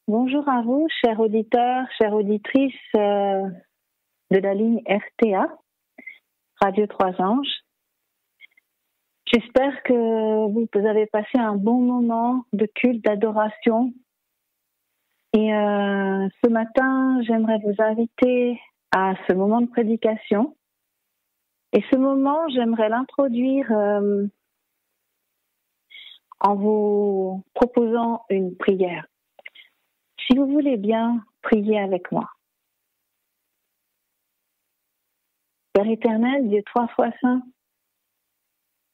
Bonjour à vous, chers auditeurs, chères auditrices de la ligne RTA, Radio Trois Anges. J'espère que vous avez passé un bon moment de culte, d'adoration. Et ce matin, j'aimerais vous inviter à ce moment de prédication. Et ce moment, j'aimerais l'introduire en vous proposant une prière. Si vous voulez bien, priez avec moi. Père éternel, Dieu trois fois saint,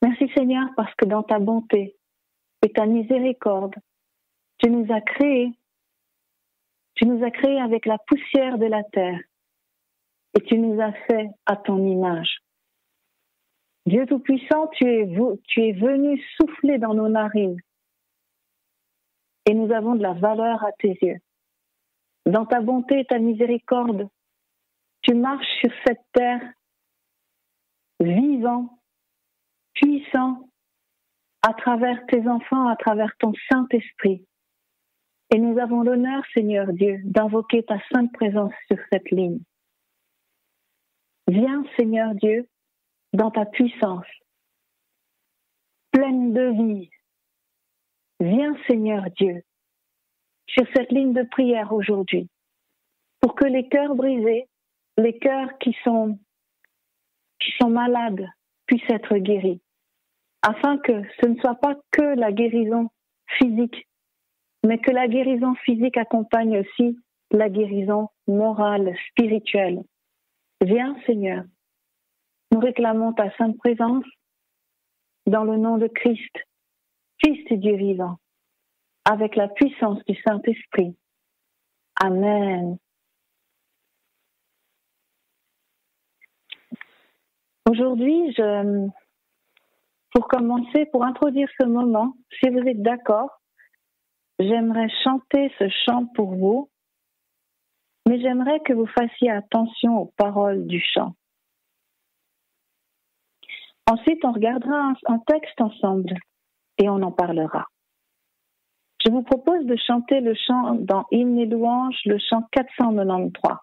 merci Seigneur parce que dans ta bonté et ta miséricorde, tu nous as créés. Tu nous as créés avec la poussière de la terre et tu nous as fait à ton image. Dieu Tout-Puissant, tu es venu souffler dans nos narines et nous avons de la valeur à tes yeux. Dans ta bonté et ta miséricorde, tu marches sur cette terre vivant, puissant, à travers tes enfants, à travers ton Saint-Esprit. Et nous avons l'honneur, Seigneur Dieu, d'invoquer ta sainte présence sur cette ligne. Viens, Seigneur Dieu, dans ta puissance, pleine de vie. Viens, Seigneur Dieu, sur cette ligne de prière aujourd'hui, pour que les cœurs brisés, les cœurs qui sont malades, puissent être guéris, afin que ce ne soit pas que la guérison physique, mais que la guérison physique accompagne aussi la guérison morale, spirituelle. Viens, Seigneur, nous réclamons ta sainte présence dans le nom de Christ, Fils du Dieu vivant, avec la puissance du Saint-Esprit. Amen. Aujourd'hui, pour introduire ce moment, si vous êtes d'accord, j'aimerais chanter ce chant pour vous, mais j'aimerais que vous fassiez attention aux paroles du chant. Ensuite, on regardera un texte ensemble et on en parlera. Je vous propose de chanter le chant dans Hymne et louanges, le chant 493.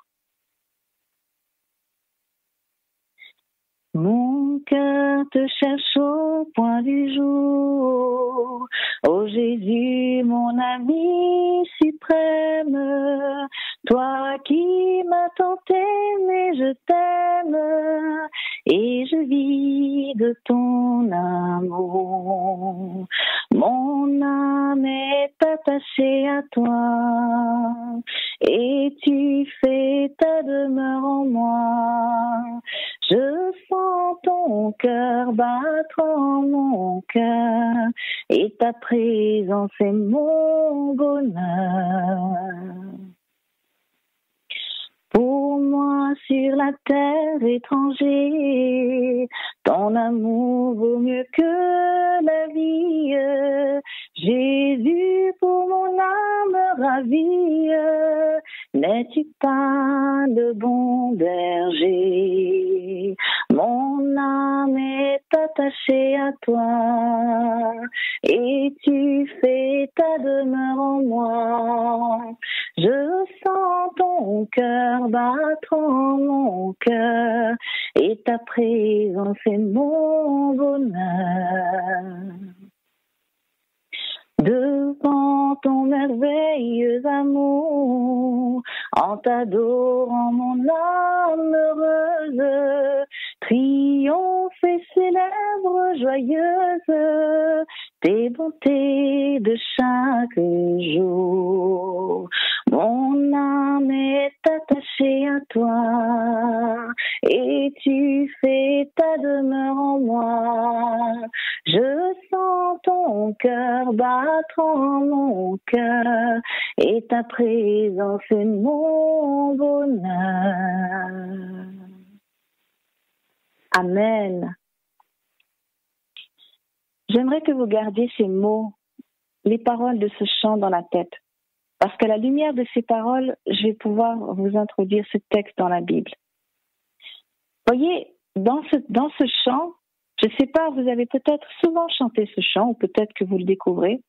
Mon cœur te cherche au point du jour, ô Jésus, mon ami suprême, toi qui m'as tant aimé, je t'aime, et je vis de ton amour. Mon âme est attachée à toi, et tu fais ta demeure en moi. Je sens ton cœur battre en mon cœur, et ta présence est mon bonheur. Pour moi sur la terre étranger, ton amour vaut mieux que la vie. Jésus, pour mon âme ravie, n'es-tu pas le bon berger? Mon âme est attachée à toi, et tu fais ta demeure en moi. Je sens ton cœur battre en mon cœur, et ta présence est mon bonheur. Devant ton merveilleux amour, en t'adorant mon âme heureuse, triomphe et célèbre joyeuse tes bontés de chaque jour. Mon âme est attachée à toi, et tu fais ta demeure en moi. Je sens ton cœur battre en mon cœur, et ta présence est mon bonheur. Amen. J'aimerais que vous gardiez ces mots, les paroles de ce chant dans la tête. Parce qu'à la lumière de ces paroles, je vais pouvoir vous introduire ce texte dans la Bible. Voyez, dans ce chant, je ne sais pas, vous avez peut-être souvent chanté ce chant, ou peut-être que vous le découvrez.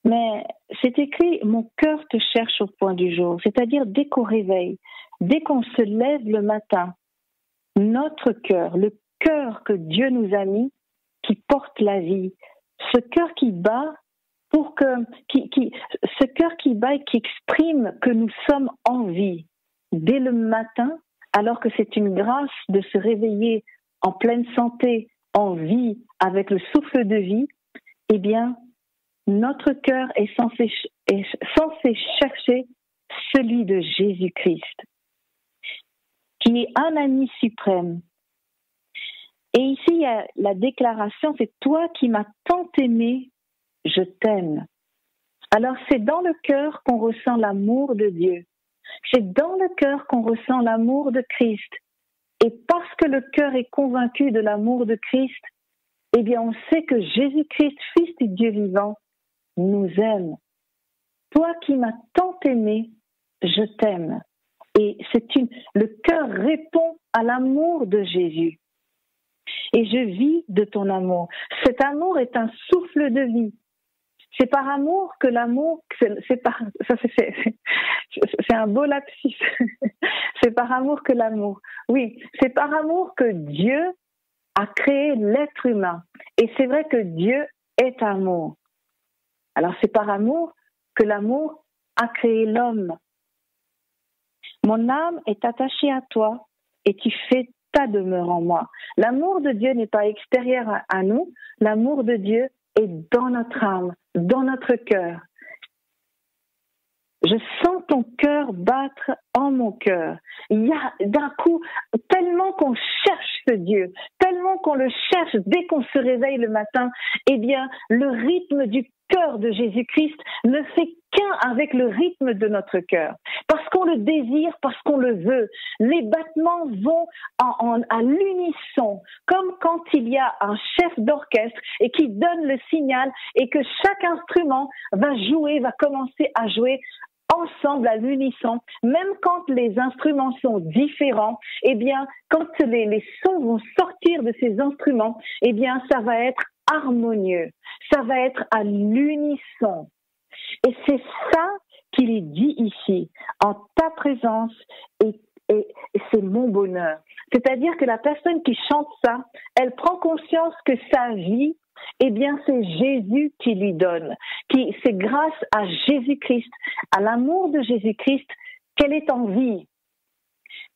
Mais c'est écrit, mon cœur te cherche au point du jour, c'est-à-dire dès qu'on réveille, dès qu'on se lève le matin, notre cœur, le cœur que Dieu nous a mis, qui porte la vie, ce cœur qui bat ce cœur qui bat et qui exprime que nous sommes en vie dès le matin, alors que c'est une grâce de se réveiller en pleine santé, en vie, avec le souffle de vie, eh bien, notre cœur est censé chercher celui de Jésus-Christ, qui est un ami suprême. Et ici, il y a la déclaration, c'est toi qui m'as tant aimé, je t'aime. Alors, c'est dans le cœur qu'on ressent l'amour de Dieu. C'est dans le cœur qu'on ressent l'amour de Christ. Et parce que le cœur est convaincu de l'amour de Christ, eh bien, on sait que Jésus-Christ, Fils du Dieu vivant, nous aime. Toi qui m'as tant aimé, je t'aime. Et le cœur répond à l'amour de Jésus. Et je vis de ton amour. Cet amour est un souffle de vie. C'est par amour que l'amour, c'est un beau lapsus. C'est par amour que l'amour. Oui, c'est par amour que Dieu a créé l'être humain. Et c'est vrai que Dieu est amour. Alors c'est par amour que l'amour a créé l'homme. Mon âme est attachée à toi et tu fais ta demeure en moi. L'amour de Dieu n'est pas extérieur à nous. L'amour de Dieu est dans notre âme, dans notre cœur. Je sens ton cœur battre en mon cœur. Il y a d'un coup, tellement qu'on cherche ce Dieu, tellement qu'on le cherche dès qu'on se réveille le matin, eh bien, le rythme du cœur de Jésus-Christ ne fait qu'un avec le rythme de notre cœur. Parce qu'on le désire, parce qu'on le veut. Les battements vont à l'unisson, comme quand il y a un chef d'orchestre et qui donne le signal et que chaque instrument va commencer à jouer ensemble à l'unisson, même quand les instruments sont différents, eh bien, quand les sons vont sortir de ces instruments, eh bien, ça va être harmonieux, ça va être à l'unisson. Et c'est ça qu'il est dit ici, en ta présence, et c'est mon bonheur. C'est-à-dire que la personne qui chante ça, elle prend conscience que sa vie, eh bien, c'est Jésus qui lui donne. C'est grâce à Jésus-Christ, à l'amour de Jésus-Christ, qu'elle est en vie.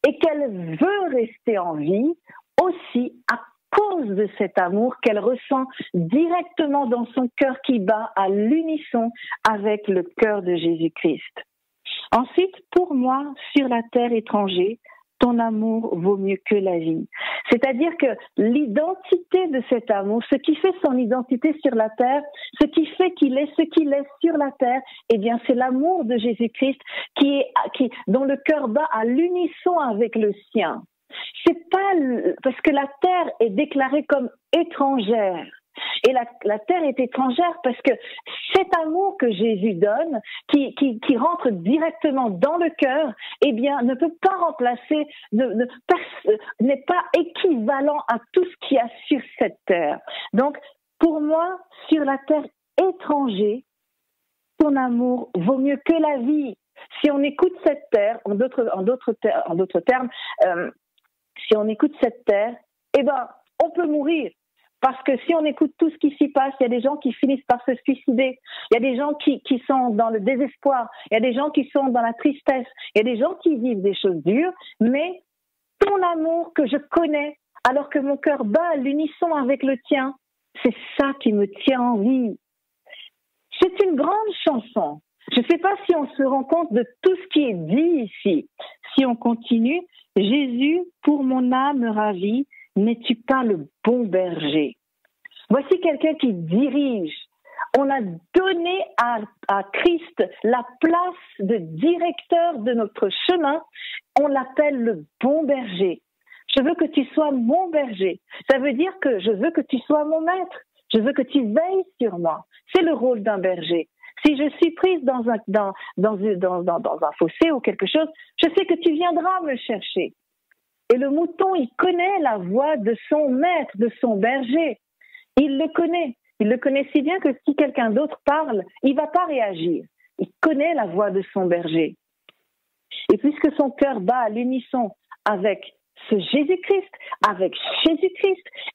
Et qu'elle veut rester en vie aussi à cause de cet amour qu'elle ressent directement dans son cœur qui bat à l'unisson avec le cœur de Jésus-Christ. Ensuite, pour moi, sur la terre étrangère, ton amour vaut mieux que la vie. C'est-à-dire que l'identité de cet amour, ce qui fait son identité sur la terre, ce qui fait qu'il est ce qu'il est sur la terre, eh bien, c'est l'amour de Jésus-Christ dont le cœur bat à l'unisson avec le sien. C'est pas parce que la terre est déclarée comme étrangère. Et la terre est étrangère parce que cet amour que Jésus donne, qui rentre directement dans le cœur, eh bien, ne peut pas remplacer, n'est pas équivalent à tout ce qu'il y a sur cette terre. Donc, pour moi, sur la terre étrangère, ton amour vaut mieux que la vie. Si on écoute cette terre, en d'autres termes, si on écoute cette terre, eh ben, on peut mourir. Parce que si on écoute tout ce qui s'y passe, il y a des gens qui finissent par se suicider. Il y a des gens qui sont dans le désespoir. Il y a des gens qui sont dans la tristesse. Il y a des gens qui vivent des choses dures. Mais ton amour que je connais, alors que mon cœur bat à l'unisson avec le tien, c'est ça qui me tient en vie. C'est une grande chanson. Je ne sais pas si on se rend compte de tout ce qui est dit ici. Si on continue, Jésus, pour mon âme ravie, n'es-tu pas le bon berger? Voici quelqu'un qui dirige. On a donné à Christ la place de directeur de notre chemin. On l'appelle le bon berger. Je veux que tu sois mon berger. Ça veut dire que je veux que tu sois mon maître. Je veux que tu veilles sur moi. C'est le rôle d'un berger. Si je suis prise dans un fossé ou quelque chose, je sais que tu viendras me chercher. Et le mouton, il connaît la voix de son maître, de son berger. Il le connaît. Il le connaît si bien que si quelqu'un d'autre parle, il ne va pas réagir. Il connaît la voix de son berger. Et puisque son cœur bat à l'unisson avec ce Jésus-Christ,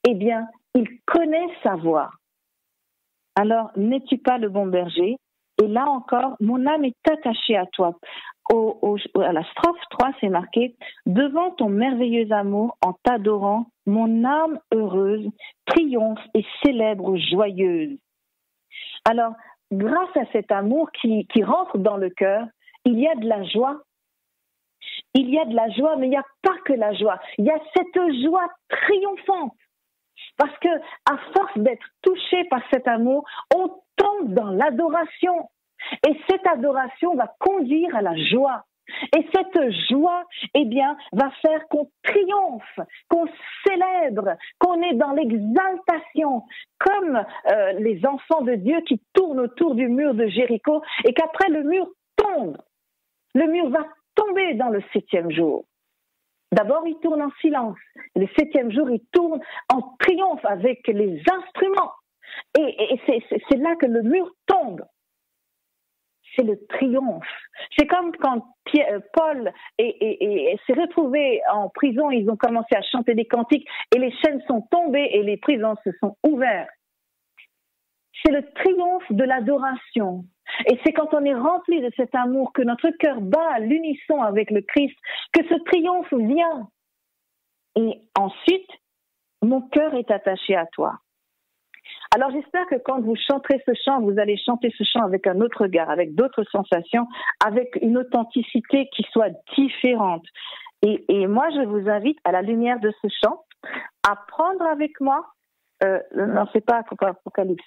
eh bien, il connaît sa voix. Alors, n'es-tu pas le bon berger? Et là encore, mon âme est attachée à toi. À la strophe 3, c'est marqué « Devant ton merveilleux amour, en t'adorant, mon âme heureuse triomphe et célèbre joyeuse. » Alors, grâce à cet amour qui rentre dans le cœur, il y a de la joie. Il y a de la joie, mais il n'y a pas que la joie. Il y a cette joie triomphante. Parce que, à force d'être touché par cet amour, on tombe dans l'adoration. Et cette adoration va conduire à la joie. Et cette joie, eh bien, va faire qu'on triomphe, qu'on célèbre, qu'on est dans l'exaltation, comme les enfants de Dieu qui tournent autour du mur de Jéricho et qu'après le mur tombe. Le mur va tomber dans le 7e jour. D'abord, il tourne en silence. Le 7e jour, il tourne en triomphe avec les instruments. Et c'est là que le mur tombe. C'est le triomphe. C'est comme quand Paul s'est retrouvé en prison, ils ont commencé à chanter des cantiques et les chaînes sont tombées et les prisons se sont ouvertes. C'est le triomphe de l'adoration. Et c'est quand on est rempli de cet amour que notre cœur bat à l'unisson avec le Christ, que ce triomphe vient. Et ensuite, mon cœur est attaché à toi. Alors j'espère que quand vous chanterez ce chant, vous allez chanter ce chant avec un autre regard, avec d'autres sensations, avec une authenticité qui soit différente. Et moi, je vous invite, à la lumière de ce chant, à prendre avec moi, non, c'est pas Apocalypse,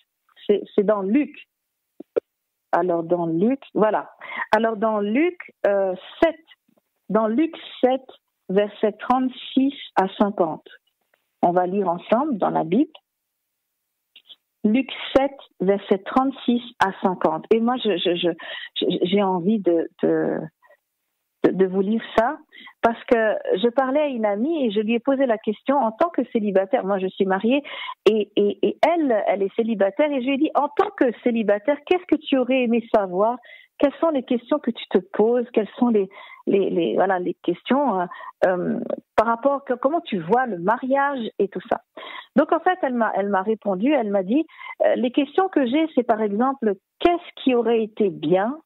c'est dans Luc. Alors dans Luc, voilà. Alors dans Luc 7, versets 36 à 50. On va lire ensemble dans la Bible. Luc 7, versets 36 à 50. Et moi, j'ai envie de vous lire ça parce que je parlais à une amie et je lui ai posé la question en tant que célibataire. Moi, je suis mariée et elle est célibataire et je lui ai dit, en tant que célibataire, qu'est-ce que tu aurais aimé savoir? Quelles sont les questions que tu te poses? Quelles sont les questions par rapport à comment tu vois le mariage et tout ça. Donc en fait, elle m'a répondu, elle m'a dit, les questions que j'ai, c'est par exemple, qu'est-ce qui aurait été bien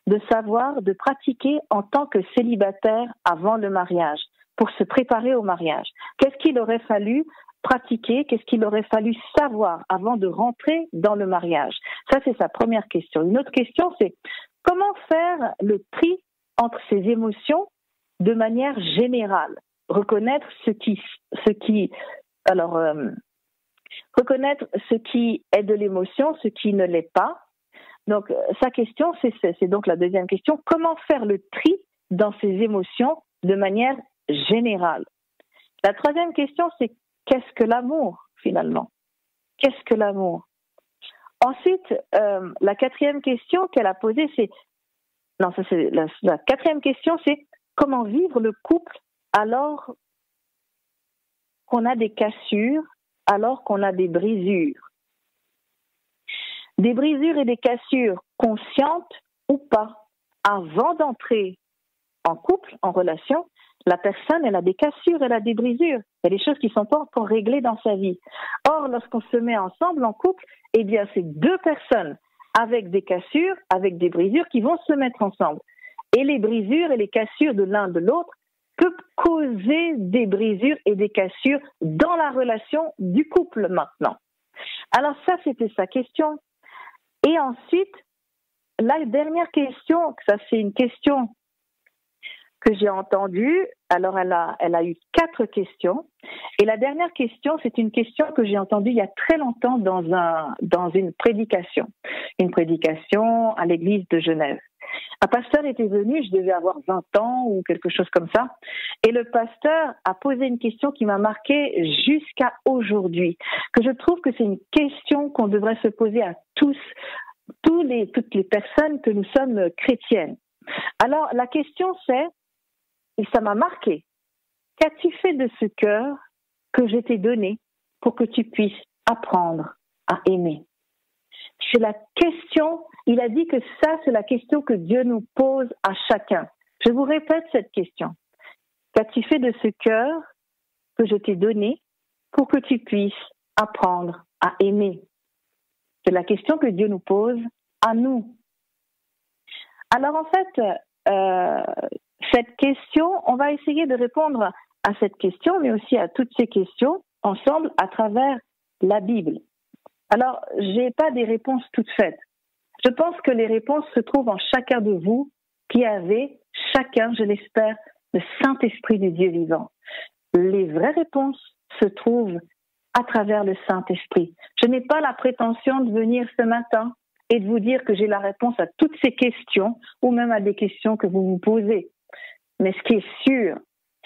de savoir, de pratiquer en tant que célibataire avant le mariage, pour se préparer au mariage? Qu'est-ce qu'il aurait fallu pratiquer, qu'est-ce qu'il aurait fallu savoir avant de rentrer dans le mariage? Ça, c'est sa première question. Une autre question, c'est comment faire le tri entre ses émotions de manière générale? Reconnaître reconnaître ce qui est de l'émotion, ce qui ne l'est pas. Donc, sa question, c'est donc la deuxième question. Comment faire le tri dans ses émotions de manière générale? La troisième question, c'est qu'est-ce que l'amour, finalement? Qu'est-ce que l'amour? Ensuite, la quatrième question qu'elle a posée, la quatrième question, c'est comment vivre le couple alors qu'on a des cassures, alors qu'on a des brisures? Des brisures et des cassures conscientes ou pas. Avant d'entrer en couple, en relation, la personne, elle a des cassures, elle a des brisures. Il y a des choses qui ne sont pas encore réglées dans sa vie. Or, lorsqu'on se met ensemble en couple, eh bien, c'est deux personnes avec des cassures, avec des brisures qui vont se mettre ensemble. Et les brisures et les cassures de l'un de l'autre peuvent causer des brisures et des cassures dans la relation du couple maintenant. Alors ça, c'était sa question. Et ensuite, la dernière question, ça c'est une question que j'ai entendue. Alors elle a eu 4 questions. Et la dernière question, c'est une question que j'ai entendue il y a très longtemps dans une prédication. Une prédication à l'église de Genève. Un pasteur était venu, je devais avoir 20 ans ou quelque chose comme ça. Et le pasteur a posé une question qui m'a marquée jusqu'à aujourd'hui. Que je trouve que c'est une question qu'on devrait se poser à toutes les personnes que nous sommes chrétiennes. Alors, la question c'est, et ça m'a marqué, qu'as-tu fait de ce cœur que je t'ai donné pour que tu puisses apprendre à aimer? C'est la question, il a dit que ça, c'est la question que Dieu nous pose à chacun. Je vous répète cette question. Qu'as-tu fait de ce cœur que je t'ai donné pour que tu puisses apprendre à aimer? C'est la question que Dieu nous pose à nous. Alors en fait, cette question, on va essayer de répondre à cette question, mais aussi à toutes ces questions ensemble à travers la Bible. Alors, je n'ai pas des réponses toutes faites. Je pense que les réponses se trouvent en chacun de vous qui avez, chacun, je l'espère, le Saint-Esprit du Dieu vivant. Les vraies réponses se trouvent à travers le Saint-Esprit. Je n'ai pas la prétention de venir ce matin et de vous dire que j'ai la réponse à toutes ces questions ou même à des questions que vous vous posez. Mais ce qui est sûr,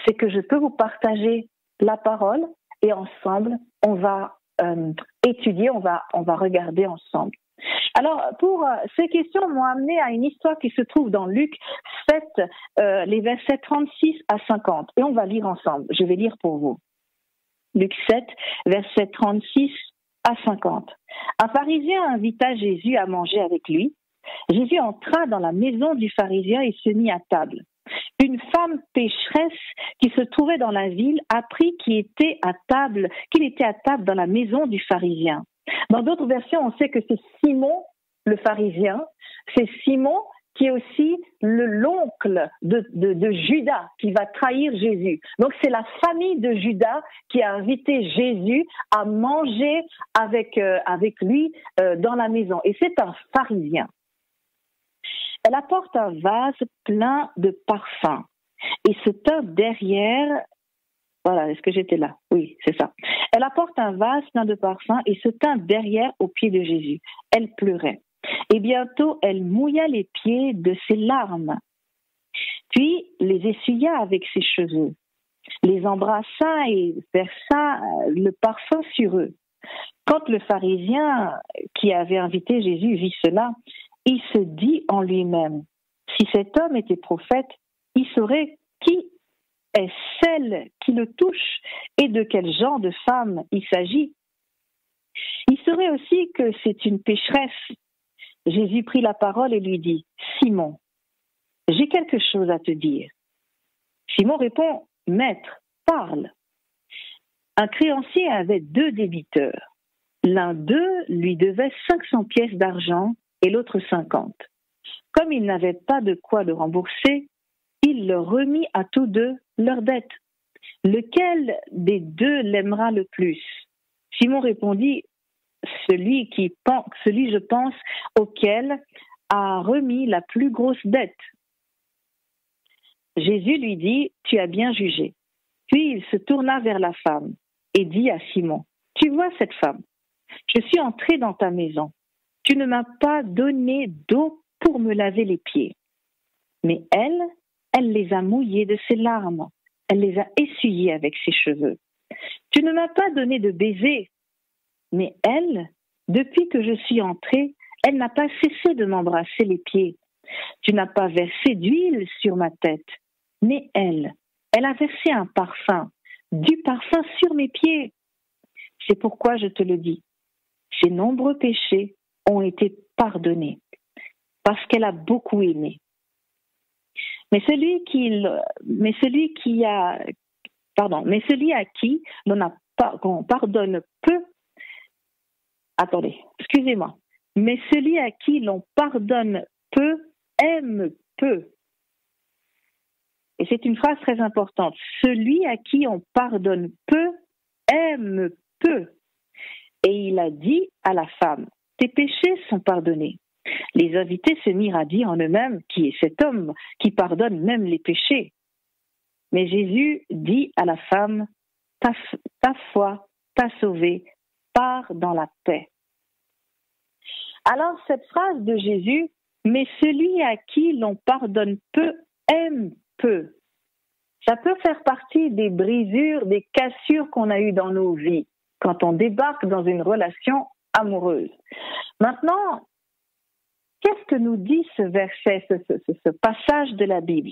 c'est que je peux vous partager la parole et ensemble, on va étudier, on va regarder ensemble. Alors, pour ces questions m'ont amené à une histoire qui se trouve dans Luc 7, les versets 36 à 50. Et on va lire ensemble. Je vais lire pour vous. Luc 7, versets 36 à 50. Un pharisien invita Jésus à manger avec lui. Jésus entra dans la maison du pharisien et se mit à table. Une femme pécheresse qui se trouvait dans la ville apprit qu'il était à table dans la maison du pharisien. Dans d'autres versions, on sait que c'est Simon, le pharisien. C'est Simon qui est aussi l'oncle de Judas qui va trahir Jésus. Donc c'est la famille de Judas qui a invité Jésus à manger avec lui dans la maison. Et c'est un pharisien. Elle apporte un vase plein de parfums et se tint derrière. Voilà, est-ce que j'étais là? Oui, c'est ça. Elle apporte un vase plein de parfums et se tint derrière aux pieds de Jésus. Elle pleurait. Et bientôt, elle mouilla les pieds de ses larmes. Puis, les essuya avec ses cheveux, les embrassa et versa le parfum sur eux. Quand le pharisien qui avait invité Jésus vit cela, il se dit en lui-même, si cet homme était prophète, il saurait qui est celle qui le touche et de quel genre de femme il s'agit. Il saurait aussi que c'est une pécheresse. Jésus prit la parole et lui dit, Simon, j'ai quelque chose à te dire. Simon répond, Maître, parle. Un créancier avait 2 débiteurs. L'un d'eux lui devait 500 pièces d'argent et l'autre 50. Comme il n'avait pas de quoi le rembourser, il leur remit à tous 2 leur dette. Lequel des 2 l'aimera le plus? Simon répondit, celui, je pense, auquel a remis la plus grosse dette. Jésus lui dit, tu as bien jugé. Puis il se tourna vers la femme et dit à Simon, tu vois cette femme, je suis entré dans ta maison. Tu ne m'as pas donné d'eau pour me laver les pieds. Mais elle les a mouillés de ses larmes. Elle les a essuyés avec ses cheveux. Tu ne m'as pas donné de baiser. Mais elle, depuis que je suis entrée, elle n'a pas cessé de m'embrasser les pieds. Tu n'as pas versé d'huile sur ma tête. Mais elle a versé un parfum, du parfum sur mes pieds. C'est pourquoi je te le dis. Ses nombreux péchés ont été pardonnés, parce qu'elle a beaucoup aimé. Mais celui à qui on pardonne peu, mais celui à qui l'on pardonne peu aime peu. Et c'est une phrase très importante. Celui à qui on pardonne peu aime peu. Et il a dit à la femme, tes péchés sont pardonnés. Les invités se mirent à dire en eux-mêmes, qui est cet homme qui pardonne même les péchés? Mais Jésus dit à la femme, ta foi t'a sauvée, pars dans la paix. Alors cette phrase de Jésus, mais celui à qui l'on pardonne peu aime peu, ça peut faire partie des brisures, des cassures qu'on a eues dans nos vies quand on débarque dans une relation amoureuse. Maintenant, qu'est-ce que nous dit ce verset, ce passage de la Bible?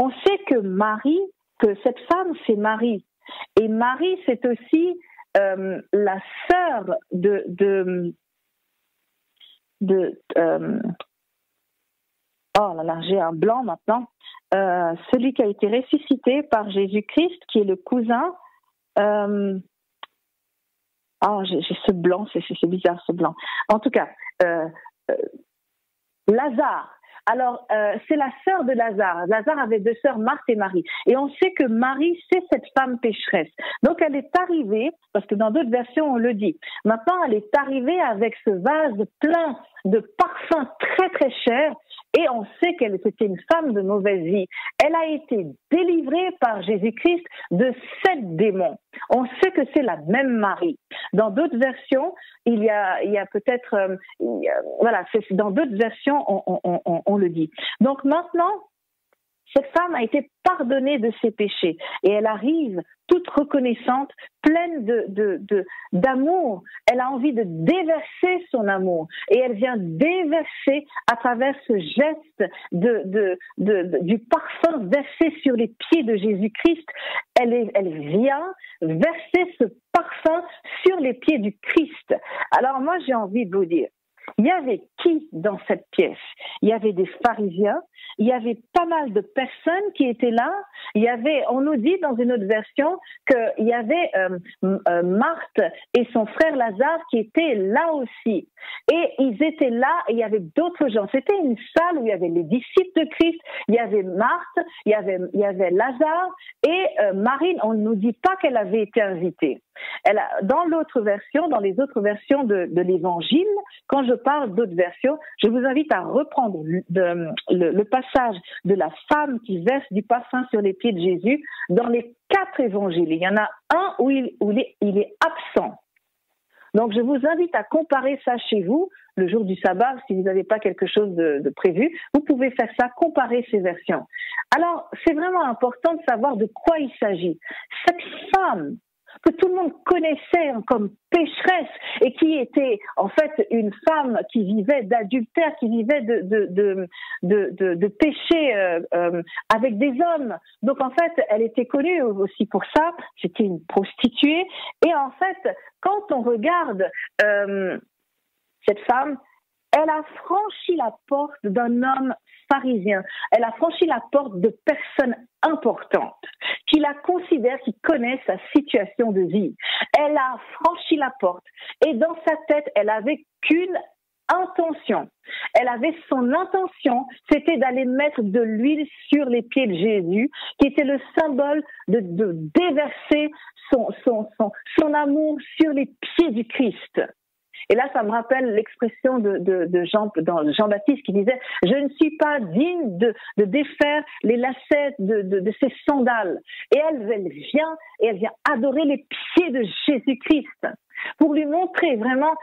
On sait que cette femme, c'est Marie. Et Marie, c'est aussi la sœur de oh là là, j'ai un blanc maintenant. Celui qui a été ressuscité par Jésus-Christ, qui est le cousin. J'ai ce blanc, c'est bizarre ce blanc. En tout cas, Lazare. Alors, c'est la sœur de Lazare. Lazare avait 2 sœurs, Marthe et Marie. Et on sait que Marie, c'est cette femme pécheresse. Donc, elle est arrivée, parce que dans d'autres versions, on le dit. Maintenant, elle est arrivée avec ce vase plein de parfums très, très chers. Et on sait qu'elle était une femme de mauvaise vie. Elle a été délivrée par Jésus-Christ de 7 démons. On sait que c'est la même Marie. Dans d'autres versions, il y a peut-être, dans d'autres versions, on le dit. Donc maintenant, cette femme a été pardonnée de ses péchés et elle arrive toute reconnaissante, pleine d'amour. Elle a envie de déverser son amour et elle vient déverser à travers ce geste du parfum versé sur les pieds de Jésus-Christ. Elle vient verser ce parfum sur les pieds du Christ. Alors moi, j'ai envie de vous dire, il y avait qui dans cette pièce? Il y avait des pharisiens, il y avait pas mal de personnes qui étaient là. Il y avait, on nous dit dans une autre version qu'il y avait Marthe et son frère Lazare qui étaient là aussi. Et ils étaient là et il y avait d'autres gens. C'était une salle où il y avait les disciples de Christ, il y avait Marthe, il y avait Lazare et Marie, on ne nous dit pas qu'elle avait été invitée. Dans les autres versions de l'Évangile, quand je parle d'autres versions, je vous invite à reprendre le passage de la femme qui verse du parfum sur les pieds de Jésus dans les 4 évangiles. Il y en a un où il est absent. Donc je vous invite à comparer ça chez vous, le jour du sabbat, si vous n'avez pas quelque chose de prévu, vous pouvez faire ça, comparer ces versions. Alors, c'est vraiment important de savoir de quoi il s'agit. Cette femme que tout le monde connaissait comme pécheresse et qui était en fait une femme qui vivait d'adultère, qui vivait de péché avec des hommes. Donc en fait, elle était connue aussi pour ça. C'était une prostituée. Et en fait, quand on regarde cette femme, elle a franchi la porte d'un homme pharisien. Elle a franchi la porte de personnes importantes qui la considèrent, qui connaissent sa situation de vie. Elle a franchi la porte et dans sa tête, elle avait qu'une intention. Elle avait son intention, c'était d'aller mettre de l'huile sur les pieds de Jésus, qui était le symbole de déverser son amour sur les pieds du Christ. Et là, ça me rappelle l'expression de Jean-Baptiste qui disait « Je ne suis pas digne de défaire les lacets de ses sandales. » Et elle vient adorer les pieds de Jésus-Christ pour lui montrer vraiment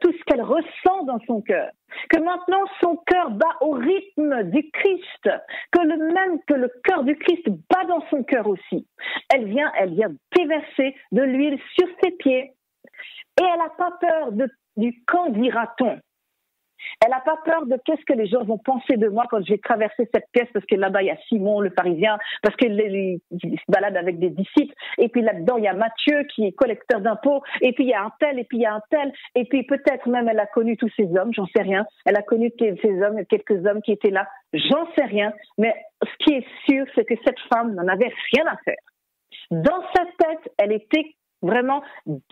tout ce qu'elle ressent dans son cœur. Que maintenant, son cœur bat au rythme du Christ, que le cœur du Christ bat dans son cœur aussi. Elle vient déverser de l'huile sur ses pieds. Et elle n'a pas peur du quand dira-t-on. Elle n'a pas peur de qu'est-ce que les gens vont penser de moi quand je vais traverser cette pièce, parce que là-bas, il y a Simon, le pharisien, parce qu'il se balade avec des disciples, et puis là-dedans, il y a Matthieu qui est collecteur d'impôts, et puis il y a un tel, et puis il y a un tel, et puis peut-être même elle a connu tous ces hommes, j'en sais rien. Elle a connu ces hommes, quelques hommes qui étaient là, j'en sais rien. Mais ce qui est sûr, c'est que cette femme n'en avait rien à faire. Dans sa tête, elle était vraiment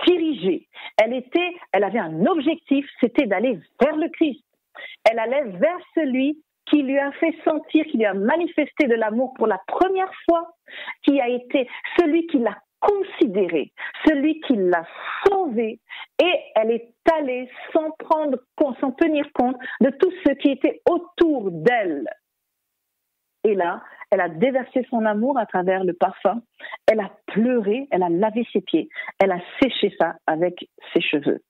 dirigée. Elle avait un objectif, c'était d'aller vers le Christ. Elle allait vers celui qui lui a fait sentir, qui lui a manifesté de l'amour pour la première fois, qui a été celui qui l'a considéré, celui qui l'a sauvé, et elle est allée sans tenir compte de tout ce qui était autour d'elle. Et là, elle a déversé son amour à travers le parfum, elle a pleuré, elle a lavé ses pieds, elle a séché ça avec ses cheveux.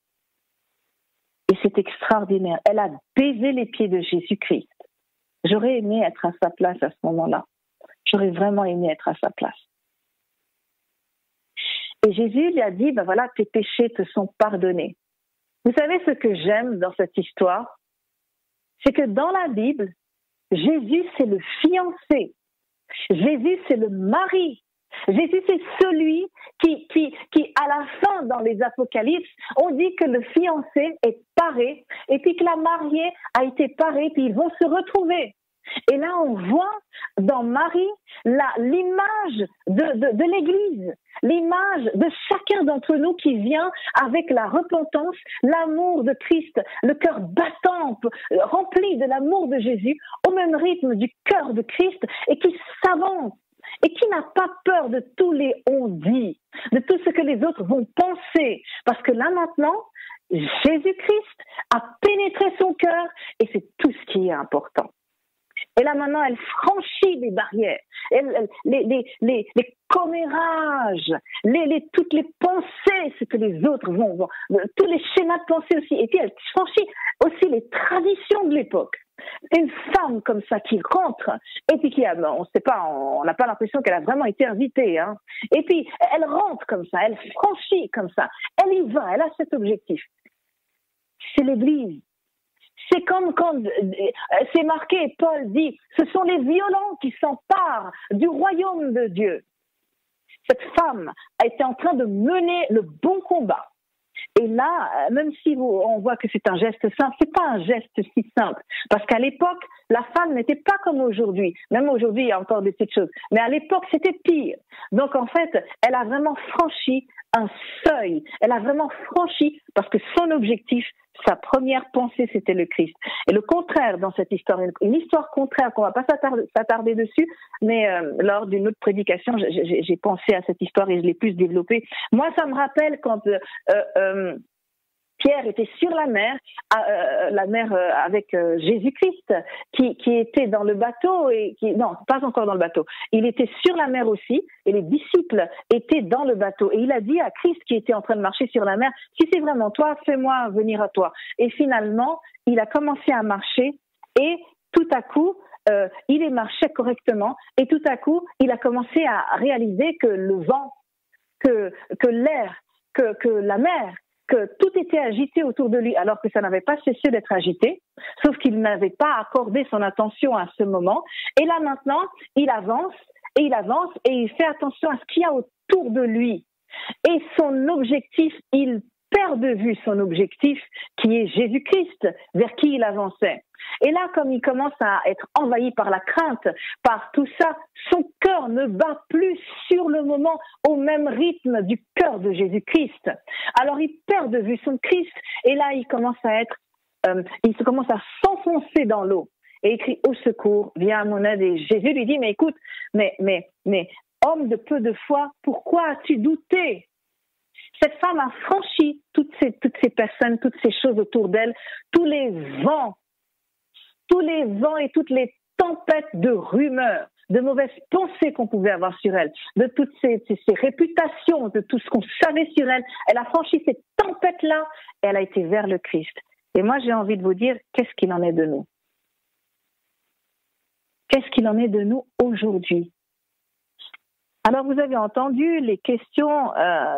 Et c'est extraordinaire. Elle a baisé les pieds de Jésus-Christ. J'aurais aimé être à sa place à ce moment-là. J'aurais vraiment aimé être à sa place. Et Jésus lui a dit, ben voilà, tes péchés te sont pardonnés. Vous savez ce que j'aime dans cette histoire? C'est que dans la Bible, Jésus, c'est le fiancé. Jésus, c'est le mari. Jésus, c'est celui qui, à la fin, dans les Apocalypses, on dit que le fiancé est paré, et puis que la mariée a été parée, puis ils vont se retrouver. Et là, on voit dans Marie l'image de l'Église, l'image de chacun d'entre nous qui vient avec la repentance, l'amour de Christ, le cœur battant, rempli de l'amour de Jésus, au même rythme du cœur de Christ, et qui s'avance, et qui n'a pas peur de tous les on-dit, de tout ce que les autres vont penser. Parce que là, maintenant, Jésus-Christ a pénétré son cœur, et c'est tout ce qui est important. Et là, maintenant, elle franchit les barrières, les commérages, toutes les pensées, ce que les autres vont, tous les schémas de pensée aussi. Et puis, elle franchit aussi les traditions de l'époque. Une femme comme ça qui rentre, et puis qui a, on sait pas, on n'a pas l'impression qu'elle a vraiment été invitée, hein. Et puis, elle rentre comme ça, elle franchit comme ça, elle y va, elle a cet objectif. C'est l'Église. C'est comme quand c'est marqué, Paul dit, ce sont les violents qui s'emparent du royaume de Dieu. Cette femme a été en train de mener le bon combat. Et là, même si on voit que c'est un geste simple, c'est pas un geste si simple. Parce qu'à l'époque, la femme n'était pas comme aujourd'hui. Même aujourd'hui, il y a encore des petites choses. Mais à l'époque, c'était pire. Donc en fait, elle a vraiment franchi un seuil. Elle a vraiment franchi parce que son objectif, sa première pensée, c'était le Christ. Et le contraire dans cette histoire, une histoire contraire qu'on va pas s'attarder dessus, mais lors d'une autre prédication, j'ai pensé à cette histoire et je l'ai plus développée. Moi, ça me rappelle quand Pierre était sur la mer avec Jésus-Christ, qui était dans le bateau non, pas encore dans le bateau. Il était sur la mer aussi, et les disciples étaient dans le bateau. Et il a dit à Christ qui était en train de marcher sur la mer, si c'est vraiment toi, fais-moi venir à toi. Et finalement, il a commencé à marcher, et tout à coup, il marchait correctement, et tout à coup, il a commencé à réaliser que le vent, que l'air, que la mer, que tout était agité autour de lui, alors que ça n'avait pas cessé d'être agité, sauf qu'il n'avait pas accordé son attention à ce moment. Et là maintenant, il avance, et il fait attention à ce qu'il y a autour de lui. Et son objectif, il perd de vue son objectif, qui est Jésus-Christ, vers qui il avançait. Et là, comme il commence à être envahi par la crainte, par tout ça, son cœur ne bat plus sur le moment au même rythme du cœur de Jésus-Christ. Alors il perd de vue son Christ, et là il commence à s'enfoncer dans l'eau, et il crie au secours, viens à mon aide. Et Jésus lui dit, mais écoute, mais homme de peu de foi, pourquoi as-tu douté? Cette femme a franchi toutes ces personnes, toutes ces choses autour d'elle, tous les vents et toutes les tempêtes de rumeurs, de mauvaises pensées qu'on pouvait avoir sur elle, de toutes ces réputations, de tout ce qu'on savait sur elle. Elle a franchi ces tempêtes-là et elle a été vers le Christ. Et moi, j'ai envie de vous dire, qu'est-ce qu'il en est de nous? Qu'est-ce qu'il en est de nous aujourd'hui? Alors, vous avez entendu les questions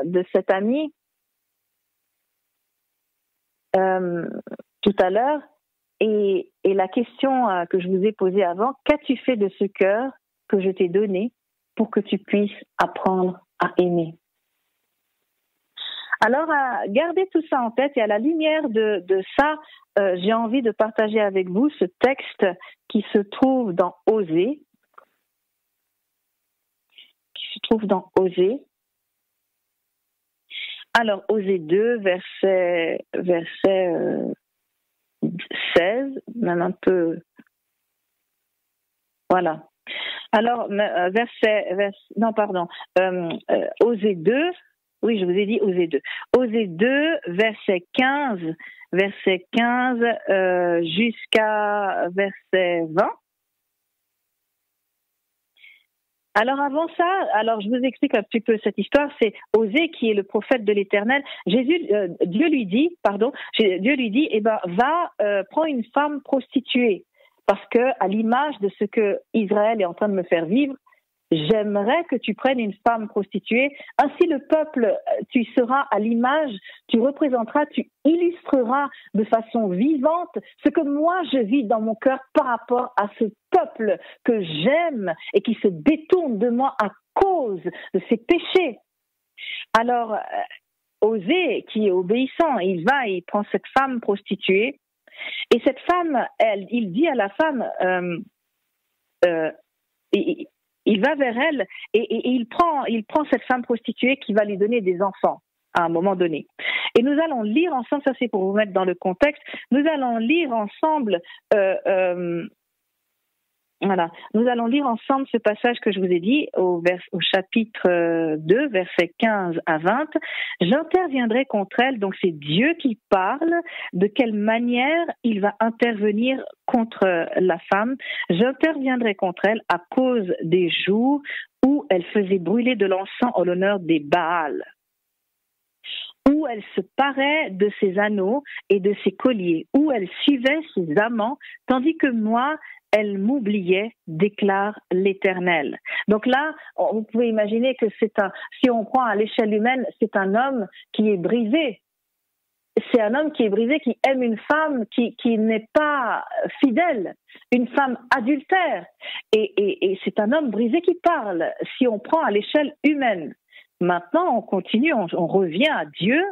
de cet ami tout à l'heure, et la question que je vous ai posée avant, qu'as-tu fait de ce cœur que je t'ai donné pour que tu puisses apprendre à aimer? Alors, gardez tout ça en tête, et à la lumière de ça, j'ai envie de partager avec vous ce texte qui se trouve dans Osée. Alors, Osée 2, verset 16, même un peu. Voilà. Alors, Osée 2, oui, je vous ai dit Osée 2. Osée 2, verset 15 jusqu'à verset 20. Alors avant ça, je vous explique un petit peu cette histoire. C'est Osée qui est le prophète de l'Éternel. Dieu lui dit, va, prends une femme prostituée, parce que à l'image de ce que Israël est en train de me faire vivre, j'aimerais que tu prennes une femme prostituée. Ainsi le peuple, tu seras à l'image, tu représenteras, tu illustreras de façon vivante ce que moi je vis dans mon cœur par rapport à ce peuple que j'aime et qui se détourne de moi à cause de ses péchés. Alors, Osée, qui est obéissant, il va et il prend cette femme prostituée. Et cette femme, il dit à la femme, il va vers elle et il prend cette femme prostituée qui va lui donner des enfants à un moment donné. Et nous allons lire ensemble, ça c'est pour vous mettre dans le contexte, nous allons lire ensemble nous allons lire ensemble ce passage que je vous ai dit au chapitre 2, versets 15 à 20. J'interviendrai contre elle, donc c'est Dieu qui parle, de quelle manière il va intervenir contre la femme. J'interviendrai contre elle à cause des jours où elle faisait brûler de l'encens en l'honneur des Baals, où elle se parait de ses anneaux et de ses colliers, où elle suivait ses amants, tandis que moi, elle m'oubliait, déclare l'Éternel. Donc là, vous pouvez imaginer que si on prend à l'échelle humaine, c'est un homme qui est brisé. C'est un homme qui est brisé, qui aime une femme qui n'est pas fidèle, une femme adultère. Et c'est un homme brisé qui parle, si on prend à l'échelle humaine. Maintenant, on continue, on revient à Dieu.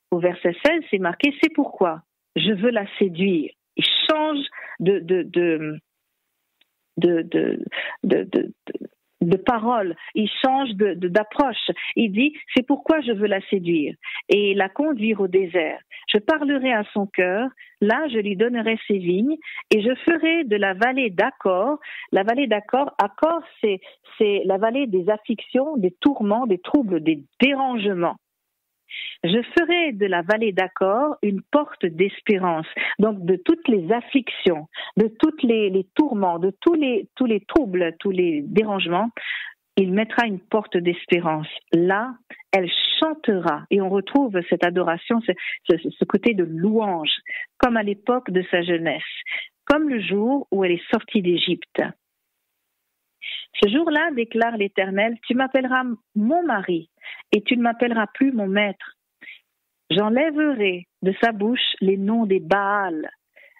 Au verset 16, c'est marqué, c'est pourquoi je veux la séduire. Il change de parole, il change d'approche. Il dit, c'est pourquoi je veux la séduire et la conduire au désert. Je parlerai à son cœur, là je lui donnerai ses vignes et je ferai de la vallée d'Accord. La vallée d'Accord, c'est la vallée des afflictions, des tourments, des troubles, des dérangements. Je ferai de la vallée d'Accord une porte d'espérance. Donc de toutes les afflictions, de tous les tourments, de tous les troubles, tous les dérangements, il mettra une porte d'espérance. Là, elle chantera et on retrouve cette adoration, ce côté de louange, comme à l'époque de sa jeunesse, comme le jour où elle est sortie d'Égypte. Ce jour-là, déclare l'Éternel, tu m'appelleras mon mari et tu ne m'appelleras plus mon maître. J'enlèverai de sa bouche les noms des Baals.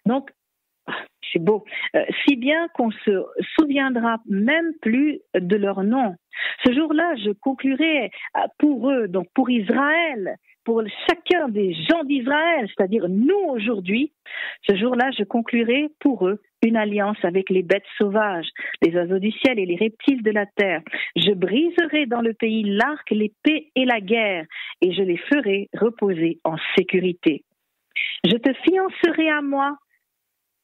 Donc, c'est beau, si bien qu'on se souviendra même plus de leur nom. Ce jour-là, je conclurai pour eux, donc pour Israël, pour chacun des gens d'Israël, c'est-à-dire nous aujourd'hui, ce jour-là, je conclurai pour eux une alliance avec les bêtes sauvages, les oiseaux du ciel et les reptiles de la terre. Je briserai dans le pays l'arc, l'épée et la guerre, et je les ferai reposer en sécurité. Je te fiancerai à moi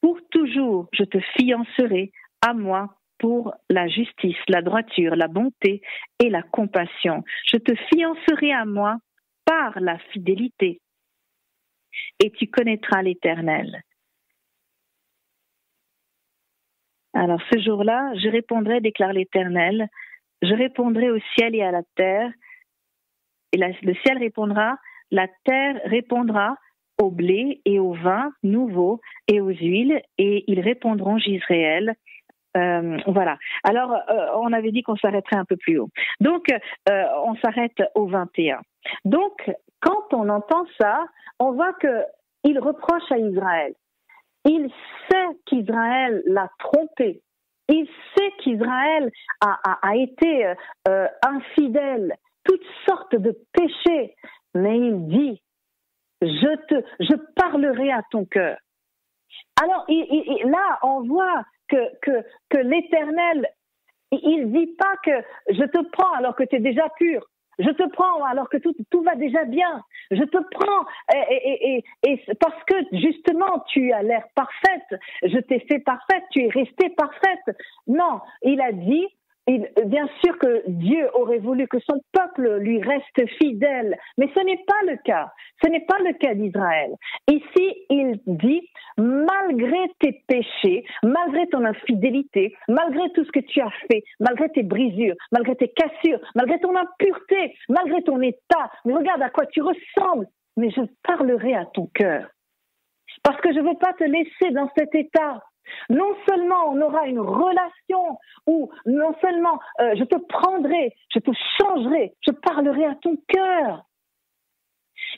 pour toujours, je te fiancerai à moi pour la justice, la droiture, la bonté et la compassion. Je te fiancerai à moi par la fidélité, et tu connaîtras l'Éternel. Alors ce jour-là, je répondrai, déclare l'Éternel, je répondrai au ciel et à la terre, et le ciel répondra, la terre répondra au blé et au vin nouveau et aux huiles, et ils répondront Jisraël. Voilà. Alors, on avait dit qu'on s'arrêterait un peu plus haut. Donc, on s'arrête au 21. Donc, quand on entend ça, on voit qu'il reproche à Israël. Il sait qu'Israël l'a trompé. Il sait qu'Israël a été infidèle, toutes sortes de péchés. Mais il dit, je parlerai à ton cœur. Alors, là, on voit que l'Éternel, il dit pas que je te prends alors que tu es déjà pur. Je te prends alors que tout va déjà bien. Je te prends et parce que justement tu as l'air parfaite. Je t'ai fait parfaite, tu es restée parfaite. Non, il a dit, bien sûr que Dieu aurait voulu que son peuple lui reste fidèle, mais ce n'est pas le cas. Ce n'est pas le cas d'Israël. Ici, il dit, malgré tes péchés, malgré ton infidélité, malgré tout ce que tu as fait, malgré tes brisures, malgré tes cassures, malgré ton impureté, malgré ton état, mais regarde à quoi tu ressembles, mais je parlerai à ton cœur. Parce que je ne veux pas te laisser dans cet état. Non seulement on aura une relation où non seulement je te prendrai, je te changerai, je parlerai à ton cœur.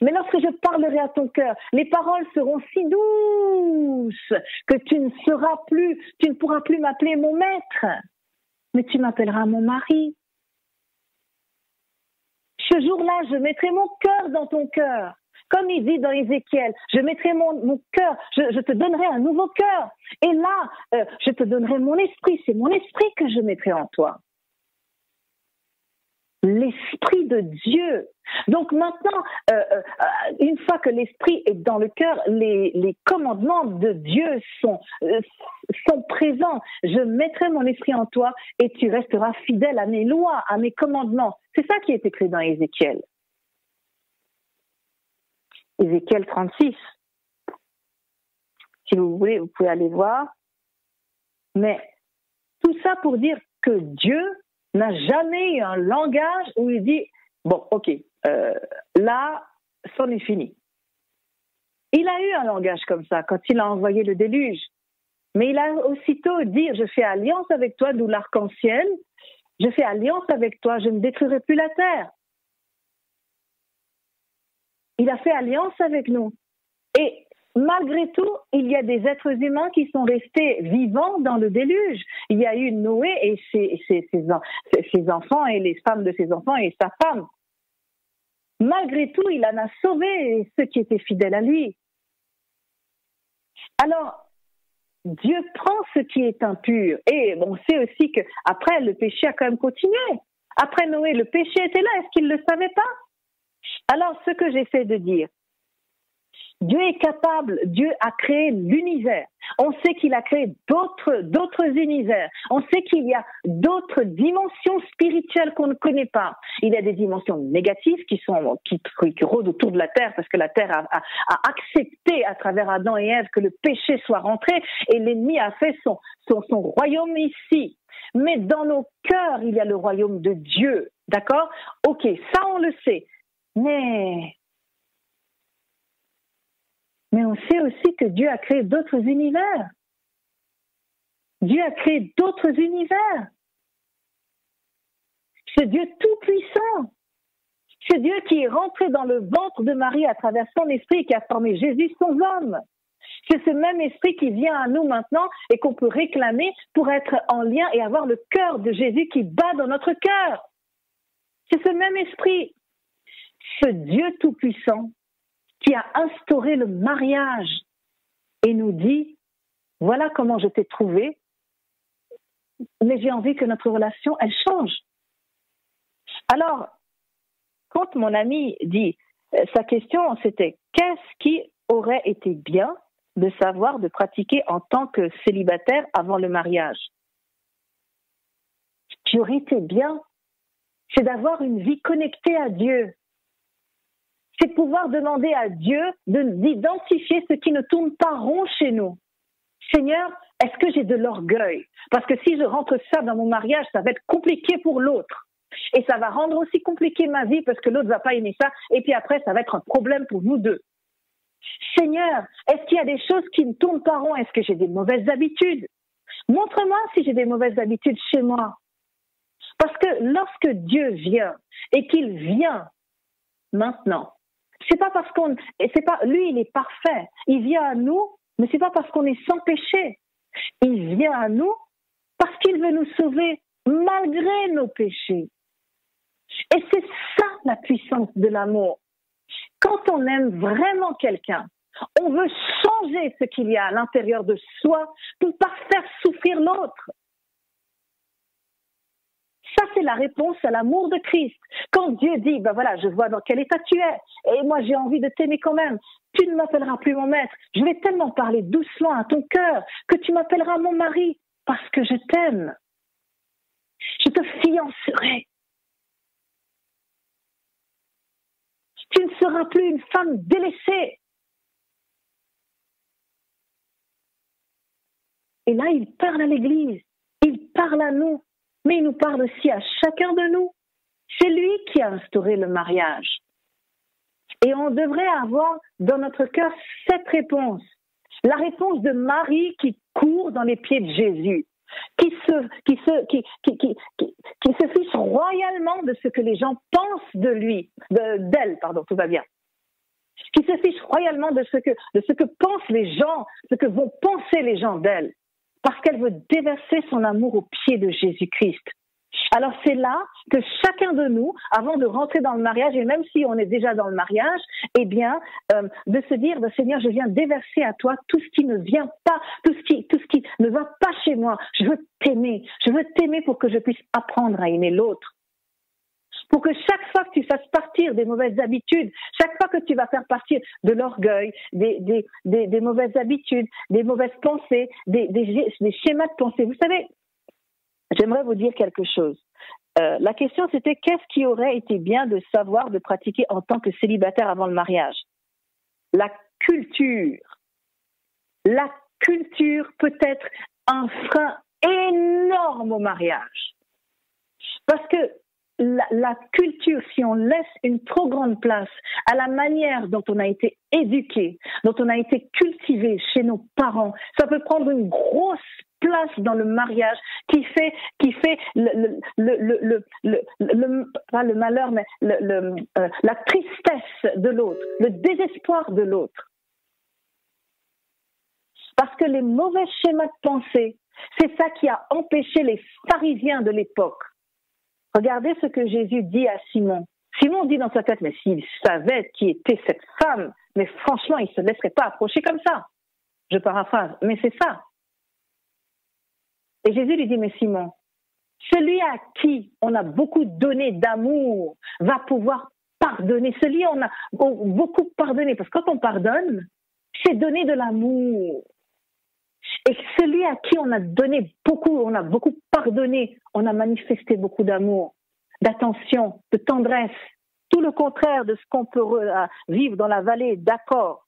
Mais lorsque je parlerai à ton cœur, les paroles seront si douces que tu ne pourras plus m'appeler mon maître, mais tu m'appelleras mon mari. Ce jour-là, je mettrai mon cœur dans ton cœur. Comme il dit dans Ézéchiel, je mettrai mon cœur, je te donnerai un nouveau cœur. Et là, je te donnerai mon esprit. C'est mon esprit que je mettrai en toi. L'esprit de Dieu. Donc maintenant, une fois que l'esprit est dans le cœur, les commandements de Dieu sont présents. Je mettrai mon esprit en toi et tu resteras fidèle à mes lois, à mes commandements. C'est ça qui est écrit dans Ézéchiel. Ézéchiel 36. Si vous voulez, vous pouvez aller voir. Mais tout ça pour dire que Dieu n'a jamais eu un langage où il dit « Bon, ok, là, c'en est fini ». Il a eu un langage comme ça quand il a envoyé le déluge. Mais il a aussitôt dit « Je fais alliance avec toi, d'où l'arc-en-ciel. Je fais alliance avec toi, je ne détruirai plus la terre. » Il a fait alliance avec nous. Et malgré tout, il y a des êtres humains qui sont restés vivants dans le déluge. Il y a eu Noé et ses enfants et les femmes de ses enfants et sa femme. Malgré tout, il en a sauvé ceux qui étaient fidèles à lui. Alors, Dieu prend ce qui est impur. Et on sait aussi qu'après, le péché a quand même continué. Après Noé, le péché était là. Est-ce qu'il ne le savait pas? Alors, ce que j'essaie de dire, Dieu est capable, Dieu a créé l'univers. On sait qu'il a créé d'autres univers. On sait qu'il y a d'autres dimensions spirituelles qu'on ne connaît pas. Il y a des dimensions négatives qui rôdent autour de la terre parce que la terre a accepté à travers Adam et Ève que le péché soit rentré et l'ennemi a fait son royaume ici. Mais dans nos cœurs, il y a le royaume de Dieu. D'accord? Ok, ça on le sait. Mais on sait aussi que Dieu a créé d'autres univers. Dieu a créé d'autres univers. C'est Dieu tout-puissant. C'est Dieu qui est rentré dans le ventre de Marie à travers son esprit et qui a formé Jésus, son homme. C'est ce même esprit qui vient à nous maintenant et qu'on peut réclamer pour être en lien et avoir le cœur de Jésus qui bat dans notre cœur. C'est ce même esprit. Ce Dieu tout-puissant qui a instauré le mariage et nous dit, voilà comment je t'ai trouvé, mais j'ai envie que notre relation, elle change. Alors, quand mon ami dit, sa question, c'était, qu'est-ce qui aurait été bien de savoir, de pratiquer en tant que célibataire avant le mariage? Ce qui aurait été bien, c'est d'avoir une vie connectée à Dieu. C'est de pouvoir demander à Dieu d'identifier ce qui ne tourne pas rond chez nous. Seigneur, est-ce que j'ai de l'orgueil? Parce que si je rentre ça dans mon mariage, ça va être compliqué pour l'autre. Et ça va rendre aussi compliqué ma vie parce que l'autre ne va pas aimer ça. Et puis après, ça va être un problème pour nous deux. Seigneur, est-ce qu'il y a des choses qui ne tournent pas rond? Est-ce que j'ai des mauvaises habitudes? Montre-moi si j'ai des mauvaises habitudes chez moi. Parce que lorsque Dieu vient et qu'il vient maintenant, c'est pas parce lui, il est parfait. Il vient à nous, mais c'est pas parce qu'on est sans péché. Il vient à nous parce qu'il veut nous sauver malgré nos péchés. Et c'est ça la puissance de l'amour. Quand on aime vraiment quelqu'un, on veut changer ce qu'il y a à l'intérieur de soi pour ne pas faire souffrir l'autre. Ça, c'est la réponse à l'amour de Christ. Quand Dieu dit, ben voilà, je vois dans quel état tu es, et moi j'ai envie de t'aimer quand même, tu ne m'appelleras plus mon maître, je vais tellement parler doucement à ton cœur que tu m'appelleras mon mari, parce que je t'aime. Je te fiancerai. Tu ne seras plus une femme délaissée. Et là, il parle à l'Église, il parle à nous, mais il nous parle aussi à chacun de nous. C'est lui qui a instauré le mariage. Et on devrait avoir dans notre cœur cette réponse. La réponse de Marie qui court dans les pieds de Jésus, qui se fiche royalement de ce que les gens pensent de lui, d'elle, pardon, tout va bien. Qui se fiche royalement de ce que pensent les gens, ce que vont penser les gens d'elle, parce qu'elle veut déverser son amour aux pieds de Jésus-Christ. Alors c'est là que chacun de nous, avant de rentrer dans le mariage, et même si on est déjà dans le mariage, eh bien, de se dire, Seigneur, je viens déverser à toi tout ce qui ne vient pas, tout ce qui ne va pas chez moi. Je veux t'aimer pour que je puisse apprendre à aimer l'autre. Pour que chaque fois que tu fasses partir des mauvaises habitudes, chaque fois que tu vas faire partir de l'orgueil, des mauvaises habitudes, des mauvaises pensées, des schémas de pensée, vous savez, j'aimerais vous dire quelque chose. La question, c'était qu'est-ce qui aurait été bien de savoir, de pratiquer en tant que célibataire avant le mariage? La culture. La culture peut être un frein énorme au mariage. Parce que la culture, si on laisse une trop grande place à la manière dont on a été éduqué, dont on a été cultivé chez nos parents, ça peut prendre une grosse place dans le mariage qui fait pas le malheur, mais la tristesse de l'autre, le désespoir de l'autre. Parce que les mauvais schémas de pensée, c'est ça qui a empêché les pharisiens de l'époque. Regardez ce que Jésus dit à Simon. Simon dit dans sa tête, mais s'il savait qui était cette femme, mais franchement, il ne se laisserait pas approcher comme ça. Je paraphrase, mais c'est ça. Et Jésus lui dit, mais Simon, celui à qui on a beaucoup donné d'amour va pouvoir pardonner. Celui on a beaucoup pardonné, parce que quand on pardonne, c'est donner de l'amour. Et celui à qui on a beaucoup pardonné, on a manifesté beaucoup d'amour, d'attention, de tendresse, tout le contraire de ce qu'on peut vivre dans la vallée, d'accord.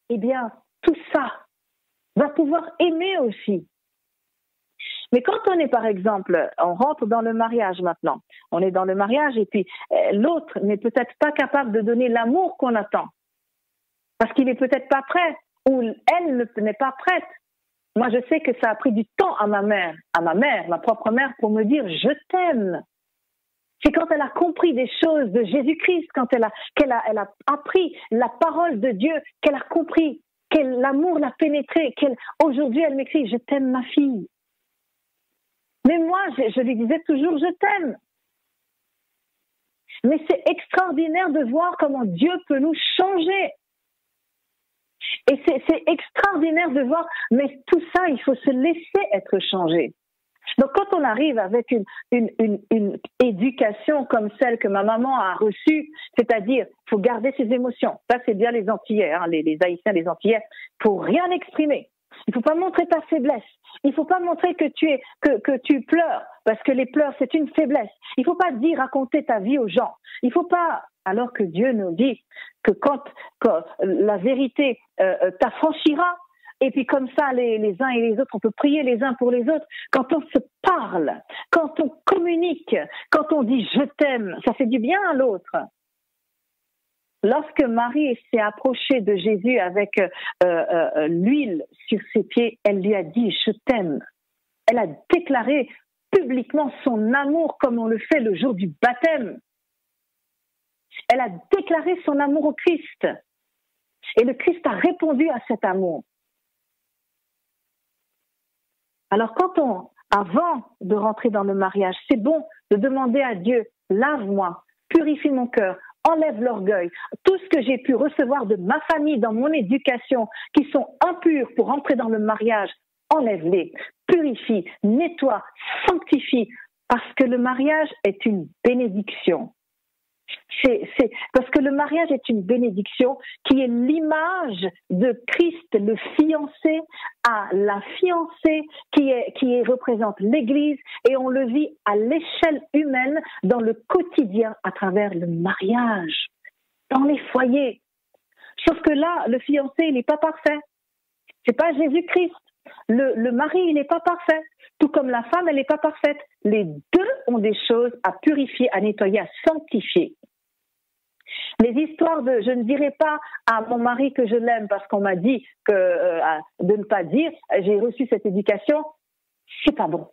Eh bien, tout ça va pouvoir aimer aussi. Mais quand on est, par exemple, on rentre dans le mariage maintenant, on est dans le mariage et puis l'autre n'est peut-être pas capable de donner l'amour qu'on attend, parce qu'il n'est peut-être pas prêt, ou elle n'est pas prête. Moi, je sais que ça a pris du temps à ma mère, ma propre mère, pour me dire « je t'aime ». C'est quand elle a compris des choses de Jésus-Christ, quand elle a appris la parole de Dieu, qu'elle a compris, que l'amour l'a pénétrée, aujourd'hui elle m'écrit « je t'aime ma fille ». Mais moi, je lui disais toujours « je t'aime ». Mais c'est extraordinaire de voir comment Dieu peut nous changer. Et c'est extraordinaire de voir, mais tout ça, il faut se laisser être changé. Donc quand on arrive avec une éducation comme celle que ma maman a reçue, c'est-à-dire, il faut garder ses émotions. Ça, c'est bien les Antillais, hein, les Haïtiens, les Antillais, pour rien exprimer. Il ne faut pas montrer ta faiblesse. Il ne faut pas montrer que tu pleures, parce que les pleurs, c'est une faiblesse. Il ne faut pas raconter ta vie aux gens. Il ne faut pas, alors que Dieu nous dit que quand la vérité t'affranchira, et puis comme ça, les uns et les autres, on peut prier les uns pour les autres. Quand on se parle, quand on communique, quand on dit « je t'aime », ça fait du bien à l'autre. Lorsque Marie s'est approchée de Jésus avec l'huile sur ses pieds, elle lui a dit « je t'aime ». Elle a déclaré publiquement son amour comme on le fait le jour du baptême. Elle a déclaré son amour au Christ. Et le Christ a répondu à cet amour. Alors avant de rentrer dans le mariage, c'est bon de demander à Dieu, lave-moi, purifie mon cœur, enlève l'orgueil, tout ce que j'ai pu recevoir de ma famille dans mon éducation, qui sont impurs pour entrer dans le mariage, enlève-les, purifie, nettoie, sanctifie, parce que le mariage est une bénédiction. Parce que le mariage est une bénédiction qui est l'image de Christ, le fiancé, à la fiancée qui représente l'Église, et on le vit à l'échelle humaine dans le quotidien à travers le mariage, dans les foyers. Sauf que là, le fiancé, il n'est pas parfait. C'est pas Jésus-Christ. Le mari, il n'est pas parfait. Tout comme la femme, elle n'est pas parfaite. Les deux ont des choses à purifier, à nettoyer, à sanctifier. Les histoires de « je ne dirai pas à mon mari que je l'aime parce qu'on m'a dit de ne pas dire, j'ai reçu cette éducation », c'est pas bon.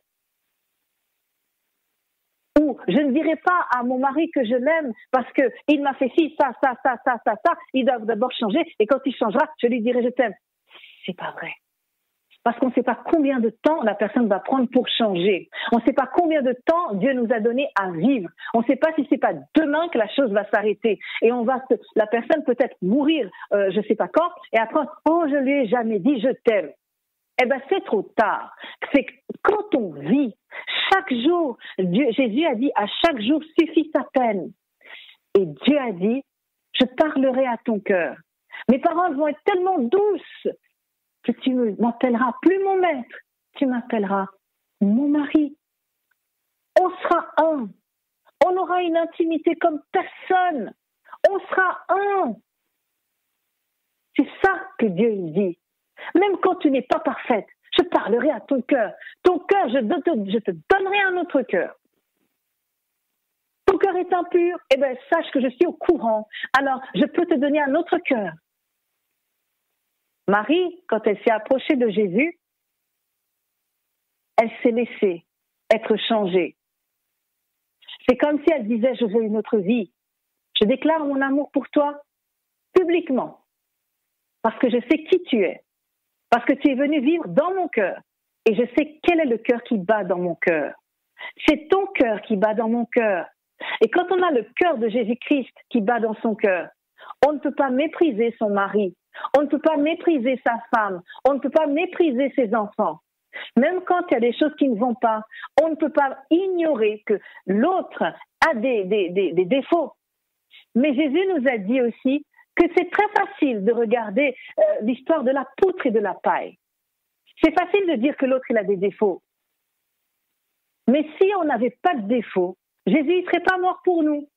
Ou « je ne dirai pas à mon mari que je l'aime parce qu'il m'a fait ci, ça, il doit d'abord changer et quand il changera, je lui dirai je t'aime ». C'est pas vrai. Parce qu'on ne sait pas combien de temps la personne va prendre pour changer. On ne sait pas combien de temps Dieu nous a donné à vivre. On ne sait pas si c'est pas demain que la chose va s'arrêter. Et la personne peut-être mourir, je ne sais pas quand, et après, oh, je lui ai jamais dit je t'aime. Eh ben, c'est trop tard. C'est quand on vit, chaque jour, Jésus a dit à chaque jour suffit sa peine. Et Dieu a dit, je parlerai à ton cœur. Mes paroles vont être tellement douces que tu ne m'appelleras plus mon maître, tu m'appelleras mon mari. On sera un. On aura une intimité comme personne. On sera un. C'est ça que Dieu dit. Même quand tu n'es pas parfaite, je parlerai à ton cœur. Ton cœur, je te donnerai un autre cœur. Ton cœur est impur, eh bien, sache que je suis au courant. Alors, je peux te donner un autre cœur. Marie, quand elle s'est approchée de Jésus, elle s'est laissée être changée. C'est comme si elle disait, je veux une autre vie. Je déclare mon amour pour toi publiquement, parce que je sais qui tu es, parce que tu es venu vivre dans mon cœur, et je sais quel est le cœur qui bat dans mon cœur. C'est ton cœur qui bat dans mon cœur. Et quand on a le cœur de Jésus-Christ qui bat dans son cœur, on ne peut pas mépriser son mari. On ne peut pas mépriser sa femme, on ne peut pas mépriser ses enfants. Même quand il y a des choses qui ne vont pas, on ne peut pas ignorer que l'autre a des défauts. Mais Jésus nous a dit aussi que c'est très facile de regarder l'histoire de la poutre et de la paille. C'est facile de dire que l'autre il a des défauts. Mais si on n'avait pas de défauts, Jésus ne serait pas mort pour nous.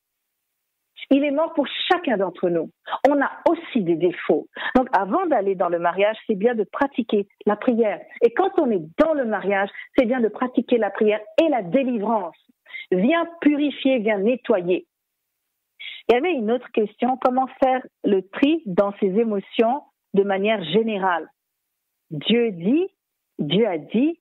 Il est mort pour chacun d'entre nous. On a aussi des défauts. Donc, avant d'aller dans le mariage, c'est bien de pratiquer la prière. Et quand on est dans le mariage, c'est bien de pratiquer la prière et la délivrance. Viens purifier, viens nettoyer. Il y avait une autre question, comment faire le tri dans ses émotions de manière générale? Dieu a dit,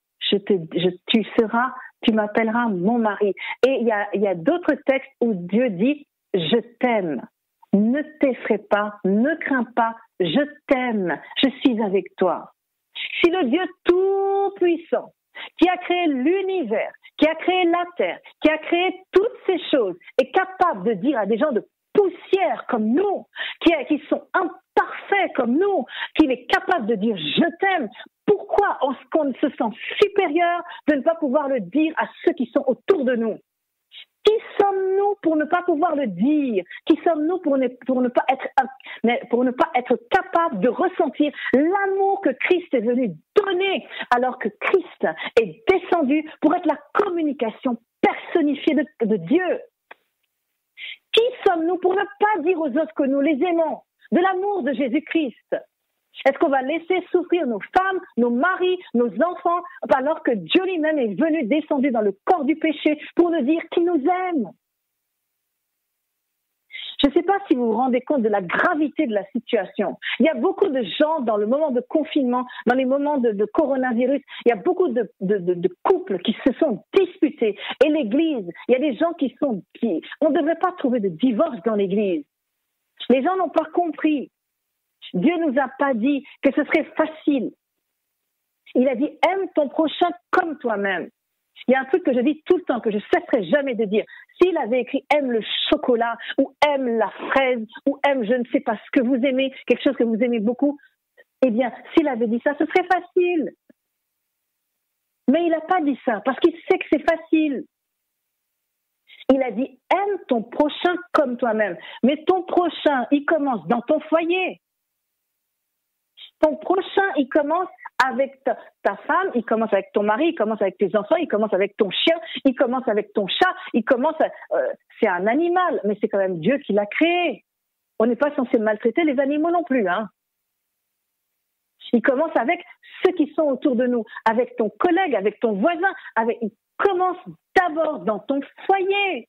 tu m'appelleras mon mari. Et il y a d'autres textes où Dieu dit, je t'aime, ne t'effraie pas, ne crains pas, je t'aime, je suis avec toi. Si le Dieu tout-puissant, qui a créé l'univers, qui a créé la terre, qui a créé toutes ces choses, est capable de dire à des gens de poussière comme nous, qui sont imparfaits comme nous, qu'il est capable de dire je t'aime, pourquoi est-ce qu'on se sent supérieur de ne pas pouvoir le dire à ceux qui sont autour de nous? Qui sommes-nous pour ne pas pouvoir le dire? Qui sommes-nous pour ne pas être capable de ressentir l'amour que Christ est venu donner alors que Christ est descendu pour être la communication personnifiée de Dieu? Qui sommes-nous pour ne pas dire aux autres que nous les aimons? De l'amour de Jésus-Christ. Est-ce qu'on va laisser souffrir nos femmes, nos maris, nos enfants, alors que Dieu lui-même est venu descendu dans le corps du péché pour nous dire qu'il nous aime? Je ne sais pas si vous vous rendez compte de la gravité de la situation. Il y a beaucoup de gens dans le moment de confinement, dans les moments de coronavirus, il y a beaucoup de couples qui se sont disputés. Et l'Église, il y a des gens on ne devrait pas trouver de divorce dans l'Église. Les gens n'ont pas compris. Dieu nous a pas dit que ce serait facile. Il a dit aime ton prochain comme toi-même. Il y a un truc que je dis tout le temps, que je ne cesserai jamais de dire. S'il avait écrit aime le chocolat, ou aime la fraise, ou aime je ne sais pas ce que vous aimez, quelque chose que vous aimez beaucoup, eh bien, s'il avait dit ça, ce serait facile. Mais il n'a pas dit ça, parce qu'il sait que c'est facile. Il a dit aime ton prochain comme toi-même. Mais ton prochain, il commence dans ton foyer. Ton prochain, il commence avec ta femme, il commence avec ton mari, il commence avec tes enfants, il commence avec ton chien, il commence avec ton chat, c'est un animal, mais c'est quand même Dieu qui l'a créé. On n'est pas censé maltraiter les animaux non plus, hein. Il commence avec ceux qui sont autour de nous, avec ton collègue, avec ton voisin, il commence d'abord dans ton foyer.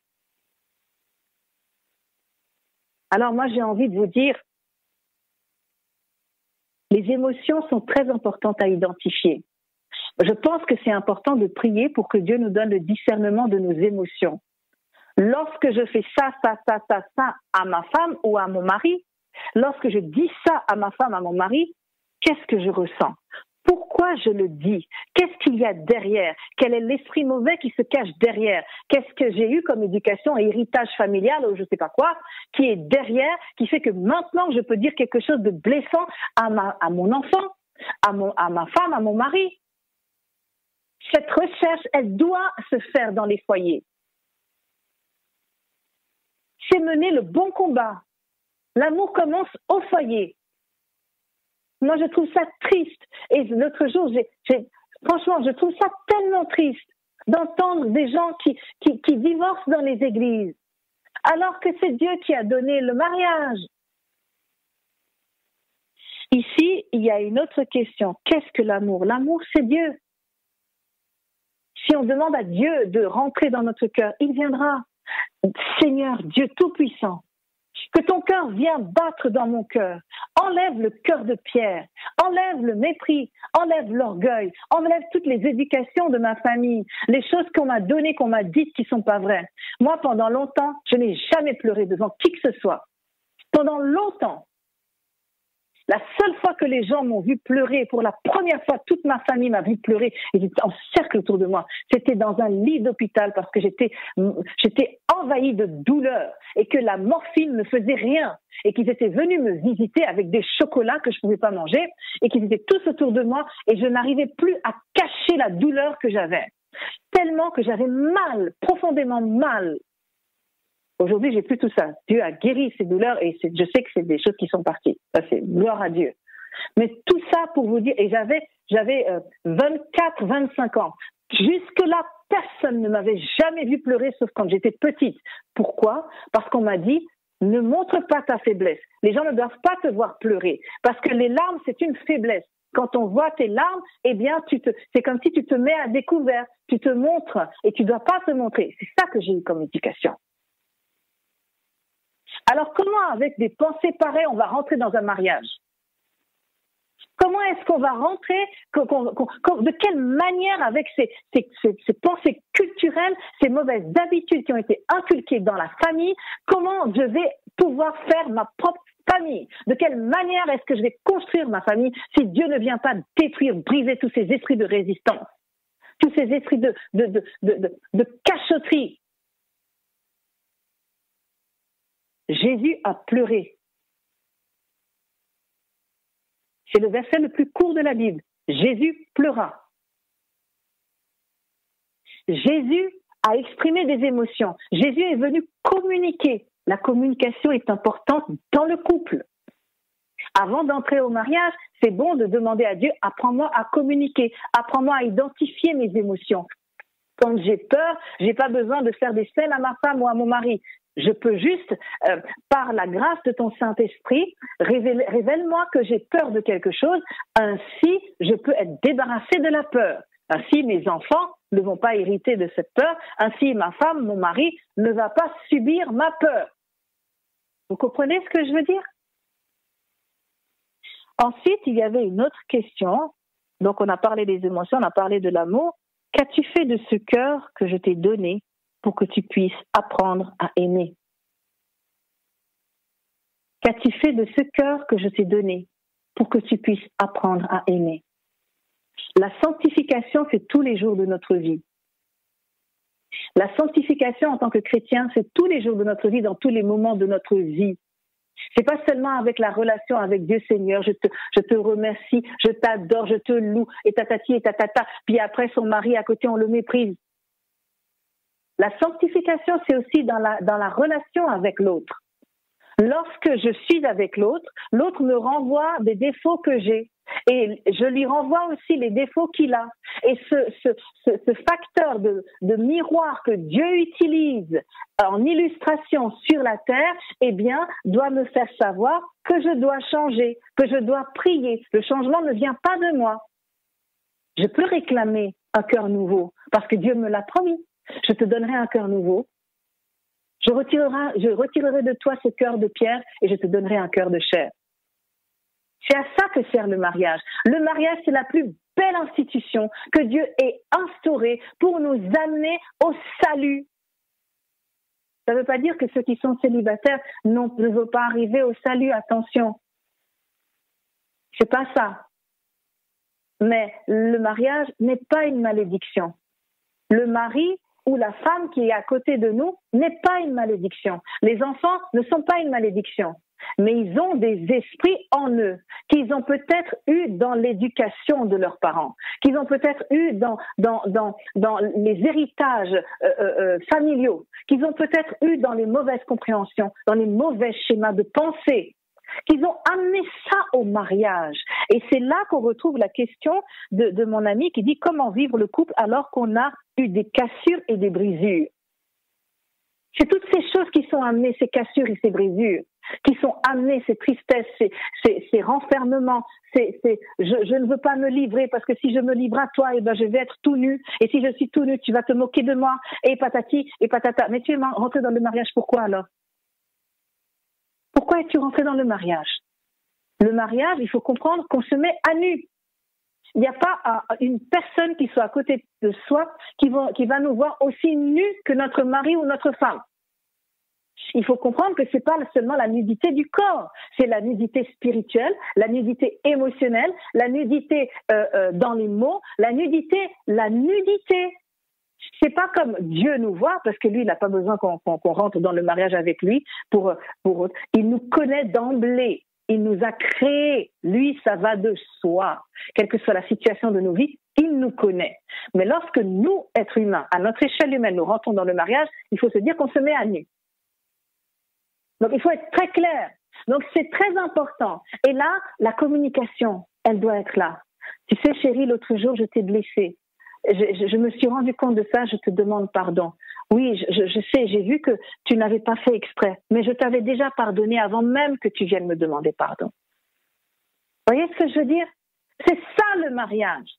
Alors moi, j'ai envie de vous dire, les émotions sont très importantes à identifier. Je pense que c'est important de prier pour que Dieu nous donne le discernement de nos émotions. Lorsque je fais ça à ma femme ou à mon mari, lorsque je dis ça à ma femme, à mon mari, qu'est-ce que je ressens? Pourquoi je le dis? Qu'est-ce qu'il y a derrière? Quel est l'esprit mauvais qui se cache derrière? Qu'est-ce que j'ai eu comme éducation et héritage familial ou je ne sais pas quoi qui est derrière, qui fait que maintenant je peux dire quelque chose de blessant à mon enfant, à ma femme, à mon mari? Cette recherche, elle doit se faire dans les foyers. C'est mener le bon combat. L'amour commence au foyer. Moi, je trouve ça triste. Et l'autre jour, franchement, je trouve ça tellement triste d'entendre des gens qui divorcent dans les églises, alors que c'est Dieu qui a donné le mariage. Ici, il y a une autre question. Qu'est-ce que l'amour? L'amour, c'est Dieu. Si on demande à Dieu de rentrer dans notre cœur, il viendra. Seigneur, Dieu Tout-Puissant, que ton cœur vienne battre dans mon cœur. Enlève le cœur de pierre, enlève le mépris, enlève l'orgueil, enlève toutes les éducations de ma famille, les choses qu'on m'a données, qu'on m'a dites qui ne sont pas vraies. Moi, pendant longtemps, je n'ai jamais pleuré devant qui que ce soit. Pendant longtemps. La seule fois que les gens m'ont vu pleurer, pour la première fois, toute ma famille m'a vu pleurer, ils étaient en cercle autour de moi. C'était dans un lit d'hôpital parce que j'étais envahie de douleur et que la morphine ne faisait rien et qu'ils étaient venus me visiter avec des chocolats que je ne pouvais pas manger et qu'ils étaient tous autour de moi et je n'arrivais plus à cacher la douleur que j'avais. Tellement que j'avais mal, profondément mal. Aujourd'hui, j'ai plus tout ça. Dieu a guéri ces douleurs et je sais que c'est des choses qui sont parties. Ça, c'est gloire à Dieu. Mais tout ça pour vous dire, et j'avais 24, 25 ans. Jusque-là, personne ne m'avait jamais vu pleurer sauf quand j'étais petite. Pourquoi? Parce qu'on m'a dit, ne montre pas ta faiblesse. Les gens ne doivent pas te voir pleurer. Parce que les larmes, c'est une faiblesse. Quand on voit tes larmes, eh bien, c'est comme si tu te mets à découvert. Tu te montres et tu ne dois pas te montrer. C'est ça que j'ai eu comme éducation. Alors, comment, avec des pensées pareilles, on va rentrer dans un mariage? Comment est-ce qu'on va rentrer? De quelle manière, avec ces pensées culturelles, ces mauvaises habitudes qui ont été inculquées dans la famille, comment je vais pouvoir faire ma propre famille? De quelle manière est-ce que je vais construire ma famille si Dieu ne vient pas détruire, briser tous ces esprits de résistance, tous ces esprits de cachotterie? Jésus a pleuré. C'est le verset le plus court de la Bible. Jésus pleura. Jésus a exprimé des émotions. Jésus est venu communiquer. La communication est importante dans le couple. Avant d'entrer au mariage, c'est bon de demander à Dieu, apprends-moi à communiquer, apprends-moi à identifier mes émotions. Quand j'ai peur, je n'ai pas besoin de faire des scènes à ma femme ou à mon mari. Je peux juste, par la grâce de ton Saint-Esprit, révèle-moi que j'ai peur de quelque chose. Ainsi, je peux être débarrassé de la peur. Ainsi, mes enfants ne vont pas hériter de cette peur. Ainsi, ma femme, mon mari, ne va pas subir ma peur. Vous comprenez ce que je veux dire? Ensuite, il y avait une autre question. Donc, on a parlé des émotions, on a parlé de l'amour. Qu'as-tu fait de ce cœur que je t'ai donné pour que tu puisses apprendre à aimer? Qu'as-tu fait de ce cœur que je t'ai donné pour que tu puisses apprendre à aimer? La sanctification, c'est tous les jours de notre vie. La sanctification en tant que chrétien, c'est tous les jours de notre vie, dans tous les moments de notre vie. C'est pas seulement avec la relation avec Dieu Seigneur, je te remercie, je t'adore, je te loue, et tatati et tatata, puis après son mari à côté, on le méprise. La sanctification, c'est aussi dans la relation avec l'autre. Lorsque je suis avec l'autre, l'autre me renvoie des défauts que j'ai et je lui renvoie aussi les défauts qu'il a. Et ce facteur de miroir que Dieu utilise en illustration sur la terre, eh bien, doit me faire savoir que je dois changer, que je dois prier. Le changement ne vient pas de moi. Je peux réclamer un cœur nouveau parce que Dieu me l'a promis. Je te donnerai un cœur nouveau. Je retirerai de toi ce cœur de pierre et je te donnerai un cœur de chair. C'est à ça que sert le mariage. Le mariage, c'est la plus belle institution que Dieu ait instaurée pour nous amener au salut. Ça ne veut pas dire que ceux qui sont célibataires ne veulent pas arriver au salut, attention. C'est pas ça. Mais le mariage n'est pas une malédiction. Le mari ou la femme qui est à côté de nous n'est pas une malédiction. Les enfants ne sont pas une malédiction. Mais ils ont des esprits en eux, qu'ils ont peut-être eu dans l'éducation de leurs parents, qu'ils ont peut-être eu dans les héritages familiaux, qu'ils ont peut-être eu dans les mauvaises compréhensions, dans les mauvais schémas de pensée, qu'ils ont amené ça au mariage. Et c'est là qu'on retrouve la question de mon ami qui dit comment vivre le couple alors qu'on a eu des cassures et des brisures. C'est toutes ces choses qui sont amenées, ces cassures et ces brisures, qui sont amenées, ces tristesses, ces renfermements, je ne veux pas me livrer parce que si je me livre à toi, eh ben je vais être tout nu. Et si je suis tout nu, tu vas te moquer de moi. Et patati et patata. Mais tu es rentré dans le mariage, pourquoi alors? Pourquoi es-tu rentré dans le mariage? Le mariage, il faut comprendre qu'on se met à nu. Il n'y a pas une personne qui soit à côté de soi qui va nous voir aussi nus que notre mari ou notre femme. Il faut comprendre que ce n'est pas seulement la nudité du corps, c'est la nudité spirituelle, la nudité émotionnelle, la nudité dans les mots, la nudité. C'est pas comme Dieu nous voit, parce que lui, il n'a pas besoin qu'on rentre dans le mariage avec lui pour il nous connaît d'emblée. Il nous a créés. Lui, ça va de soi. Quelle que soit la situation de nos vies, il nous connaît. Mais lorsque nous, êtres humains, à notre échelle humaine, nous rentrons dans le mariage, il faut se dire qu'on se met à nu. Donc, il faut être très clair. Donc, c'est très important. Et là, la communication, elle doit être là. Tu sais, chérie, l'autre jour, je t'ai blessée. Je me suis rendu compte de ça, je te demande pardon. Oui, je sais, j'ai vu que tu n'avais pas fait exprès, mais je t'avais déjà pardonné avant même que tu viennes me demander pardon. Vous voyez ce que je veux dire? C'est ça le mariage.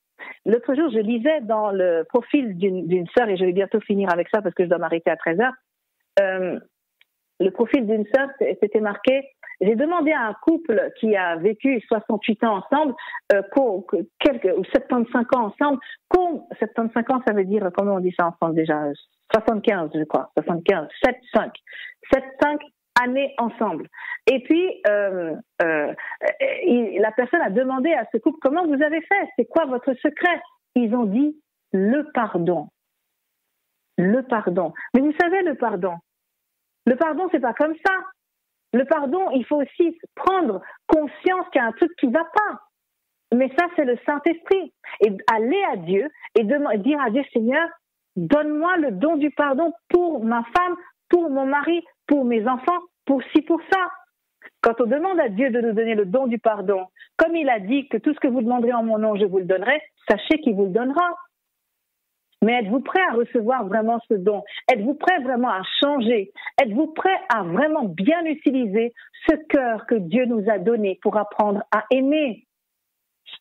L'autre jour, je lisais dans le profil d'une sœur, et je vais bientôt finir avec ça parce que je dois m'arrêter à 13h. Le profil d'une sœur, c'était marqué. J'ai demandé à un couple qui a vécu 68 ans ensemble, ou 75 ans ensemble, 75 ans, ça veut dire, comment on dit ça ensemble déjà? 75, je crois, 75, 7-5 années ensemble. Et puis, la personne a demandé à ce couple, comment vous avez fait? C'est quoi votre secret? Ils ont dit, le pardon. Le pardon. Mais vous savez, le pardon, c'est pas comme ça. Le pardon, il faut aussi prendre conscience qu'il y a un truc qui ne va pas. Mais ça, c'est le Saint-Esprit. Et aller à Dieu et dire à Dieu, Seigneur, donne-moi le don du pardon pour ma femme, pour mon mari, pour mes enfants, pour ci, pour ça. Quand on demande à Dieu de nous donner le don du pardon, comme il a dit que tout ce que vous demanderez en mon nom, je vous le donnerai, sachez qu'il vous le donnera. Mais êtes-vous prêt à recevoir vraiment ce don? Êtes-vous prêt vraiment à changer? Êtes-vous prêt à vraiment bien utiliser ce cœur que Dieu nous a donné pour apprendre à aimer?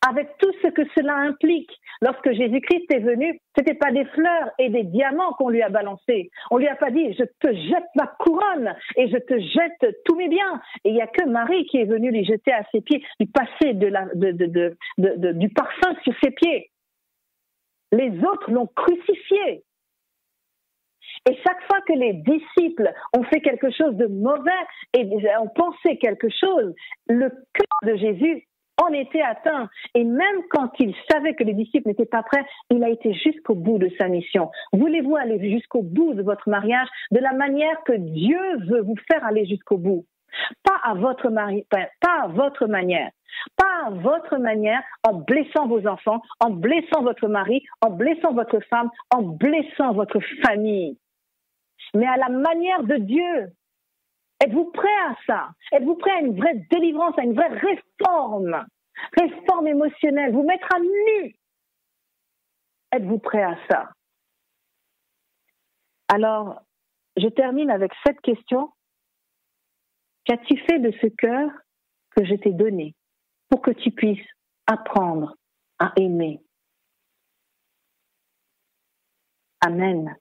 Avec tout ce que cela implique. Lorsque Jésus-Christ est venu, ce n'était pas des fleurs et des diamants qu'on lui a balancés. On lui a pas dit, je te jette ma couronne et je te jette tous mes biens. Et il n'y a que Marie qui est venue lui jeter à ses pieds, lui passer du parfum sur ses pieds. Les autres l'ont crucifié. Et chaque fois que les disciples ont fait quelque chose de mauvais et ont pensé quelque chose, le cœur de Jésus en était atteint. Et même quand il savait que les disciples n'étaient pas prêts, il a été jusqu'au bout de sa mission. Voulez-vous aller jusqu'au bout de votre mariage de la manière que Dieu veut vous faire aller jusqu'au bout? Pas à votre manière. Pas à votre manière, en blessant vos enfants, en blessant votre mari, en blessant votre femme, en blessant votre famille. Mais à la manière de Dieu. Êtes-vous prêt à ça? Êtes-vous prêt à une vraie délivrance, à une vraie réforme? Réforme émotionnelle, vous mettre à nu. Êtes-vous prêt à ça? Alors, je termine avec cette question. Qu'as-tu fait de ce cœur que je t'ai donné pour que tu puisses apprendre à aimer? Amen.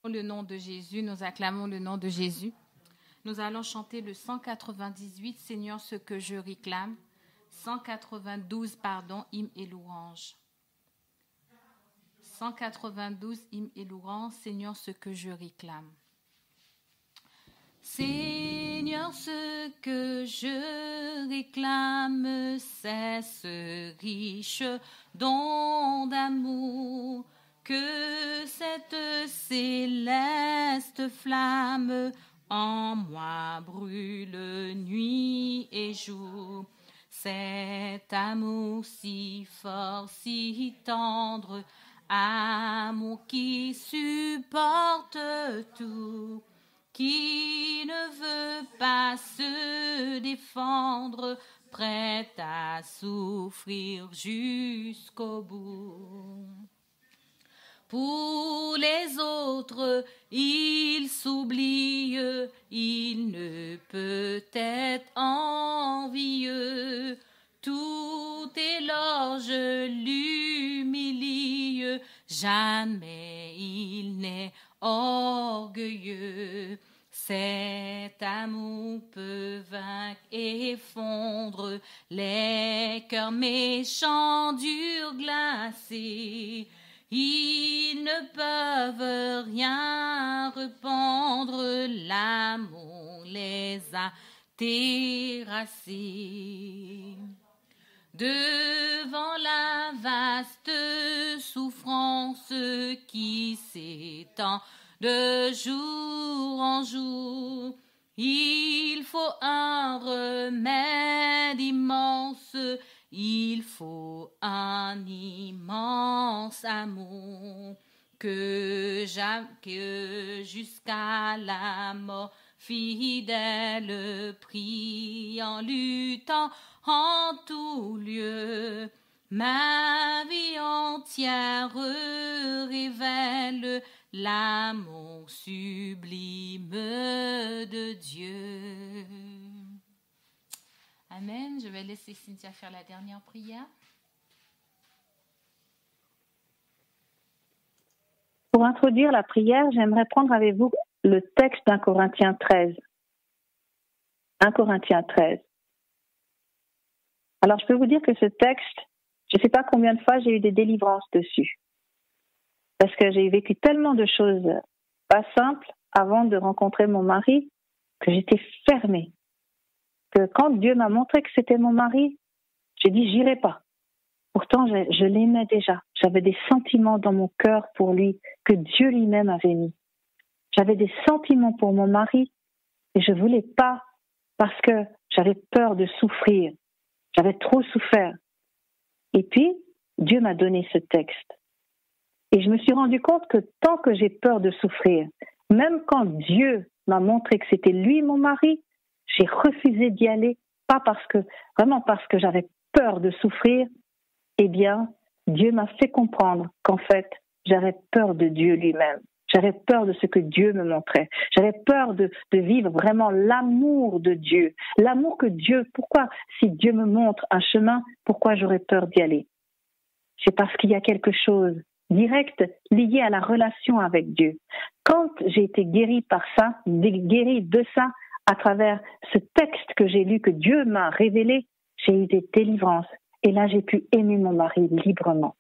Le nom de Jésus, nous acclamons le nom de Jésus. Nous allons chanter le 198, Seigneur, ce que je réclame. 192, hymne et louange. 192, hymne et louange, Seigneur, ce que je réclame. Seigneur, ce que je réclame, c'est ce riche don d'amour, que cette céleste flamme en moi brûle nuit et jour. Cet amour si fort, si tendre, amour qui supporte tout, qui ne veut pas se défendre, prêt à souffrir jusqu'au bout. Pour les autres, il s'oublie, il ne peut être envieux. Tout éloge l'humilie, jamais il n'est orgueilleux. Cet amour peut vaincre et fondre les cœurs méchants, durs, glacés. Ils ne peuvent rien répandre, l'amour les a terrassés. Devant la vaste souffrance qui s'étend de jour en jour, il faut un remède immense, il faut un immense amour que jusqu'à la mort fidèle prie en luttant en tout lieu. Ma vie entière révèle l'amour sublime de Dieu. Amen. Je vais laisser Cynthia faire la dernière prière. Pour introduire la prière, j'aimerais prendre avec vous le texte d'1 Corinthiens 13. 1 Corinthiens 13. Alors, je peux vous dire que ce texte, je ne sais pas combien de fois j'ai eu des délivrances dessus. Parce que j'ai vécu tellement de choses pas simples avant de rencontrer mon mari que j'étais fermée. Que quand Dieu m'a montré que c'était mon mari, j'ai dit j'irai pas. Pourtant, je l'aimais déjà. J'avais des sentiments dans mon cœur pour lui que Dieu lui-même avait mis. J'avais des sentiments pour mon mari et je voulais pas parce que j'avais peur de souffrir. J'avais trop souffert. Et puis, Dieu m'a donné ce texte. Et je me suis rendu compte que tant que j'ai peur de souffrir, même quand Dieu m'a montré que c'était lui mon mari, j'ai refusé d'y aller, vraiment parce que j'avais peur de souffrir. Eh bien, Dieu m'a fait comprendre qu'en fait, j'avais peur de Dieu lui-même. J'avais peur de ce que Dieu me montrait. J'avais peur de vivre vraiment l'amour de Dieu. L'amour que Dieu, pourquoi, si Dieu me montre un chemin, pourquoi j'aurais peur d'y aller? C'est parce qu'il y a quelque chose direct lié à la relation avec Dieu. Quand j'ai été guérie par ça, guérie de ça, à travers ce texte que j'ai lu, que Dieu m'a révélé, j'ai eu des délivrances. Et là, j'ai pu aimer mon mari librement.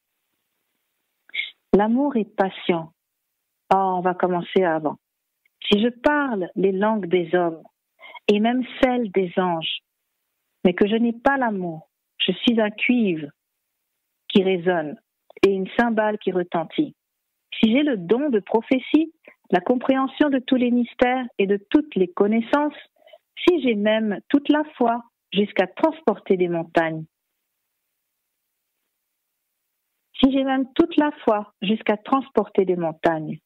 L'amour est patient. Oh, on va commencer avant. Si je parle les langues des hommes, et même celles des anges, mais que je n'ai pas l'amour, je suis un cuivre qui résonne et une cymbale qui retentit. Si j'ai le don de prophétie, la compréhension de tous les mystères et de toutes les connaissances, si j'ai même toute la foi jusqu'à transporter des montagnes, si j'ai même toute la foi jusqu'à transporter des montagnes,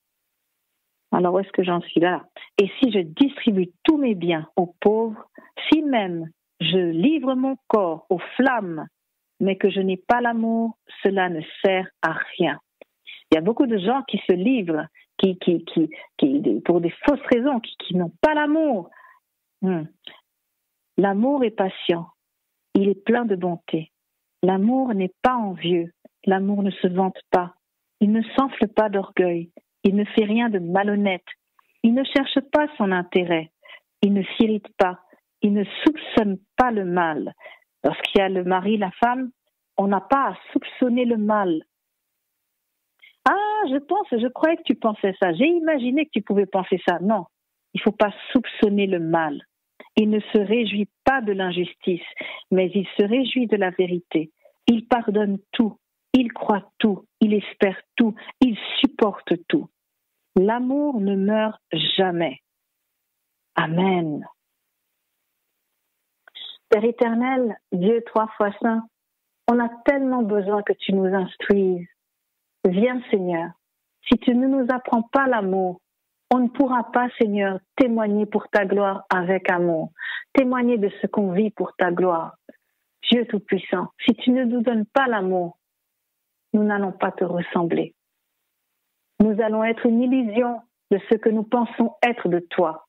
alors où est-ce que j'en suis là? Et si je distribue tous mes biens aux pauvres, si même je livre mon corps aux flammes, mais que je n'ai pas l'amour, cela ne sert à rien. Il y a beaucoup de gens qui se livrent, qui pour des fausses raisons, qui n'ont pas l'amour. L'amour est patient, il est plein de bonté. L'amour n'est pas envieux, l'amour ne se vante pas, il ne s'enfle pas d'orgueil, Il ne fait rien de malhonnête. Il ne cherche pas son intérêt. Il ne s'irrite pas. Il ne soupçonne pas le mal. Lorsqu'il y a le mari, la femme, on n'a pas à soupçonner le mal. Ah, je croyais que tu pensais ça. J'ai imaginé que tu pouvais penser ça. Non, il ne faut pas soupçonner le mal. Il ne se réjouit pas de l'injustice, mais il se réjouit de la vérité. Il pardonne tout, il croit tout, il espère tout, il supporte tout. L'amour ne meurt jamais. Amen. Père éternel, Dieu 3 fois saint, on a tellement besoin que tu nous instruises. Viens Seigneur, si tu ne nous apprends pas l'amour, on ne pourra pas, Seigneur, témoigner pour ta gloire avec amour, témoigner de ce qu'on vit pour ta gloire. Dieu Tout-Puissant, si tu ne nous donnes pas l'amour, nous n'allons pas te ressembler. Nous allons être une illusion de ce que nous pensons être de toi.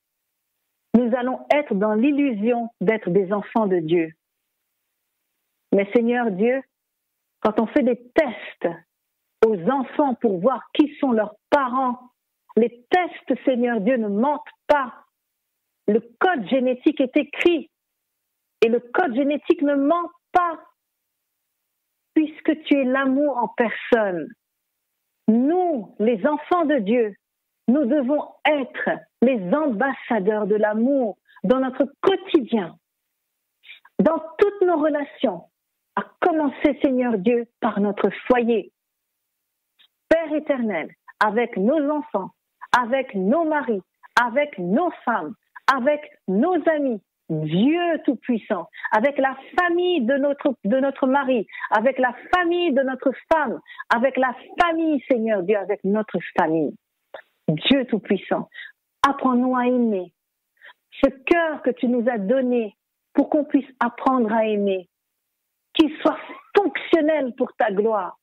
Nous allons être dans l'illusion d'être des enfants de Dieu. Mais Seigneur Dieu, quand on fait des tests aux enfants pour voir qui sont leurs parents, les tests, Seigneur Dieu, ne mentent pas. Le code génétique est écrit et le code génétique ne ment pas puisque tu es l'amour en personne. Nous, les enfants de Dieu, nous devons être les ambassadeurs de l'amour dans notre quotidien, dans toutes nos relations, à commencer, Seigneur Dieu, par notre foyer. Père éternel, avec nos enfants, avec nos maris, avec nos femmes, avec nos amis, Dieu Tout-Puissant, avec la famille de notre mari, avec la famille de notre femme, avec la famille, Seigneur Dieu, avec notre famille. Dieu Tout-Puissant, apprends-nous à aimer. Ce cœur que tu nous as donné pour qu'on puisse apprendre à aimer, qu'il soit fonctionnel pour ta gloire,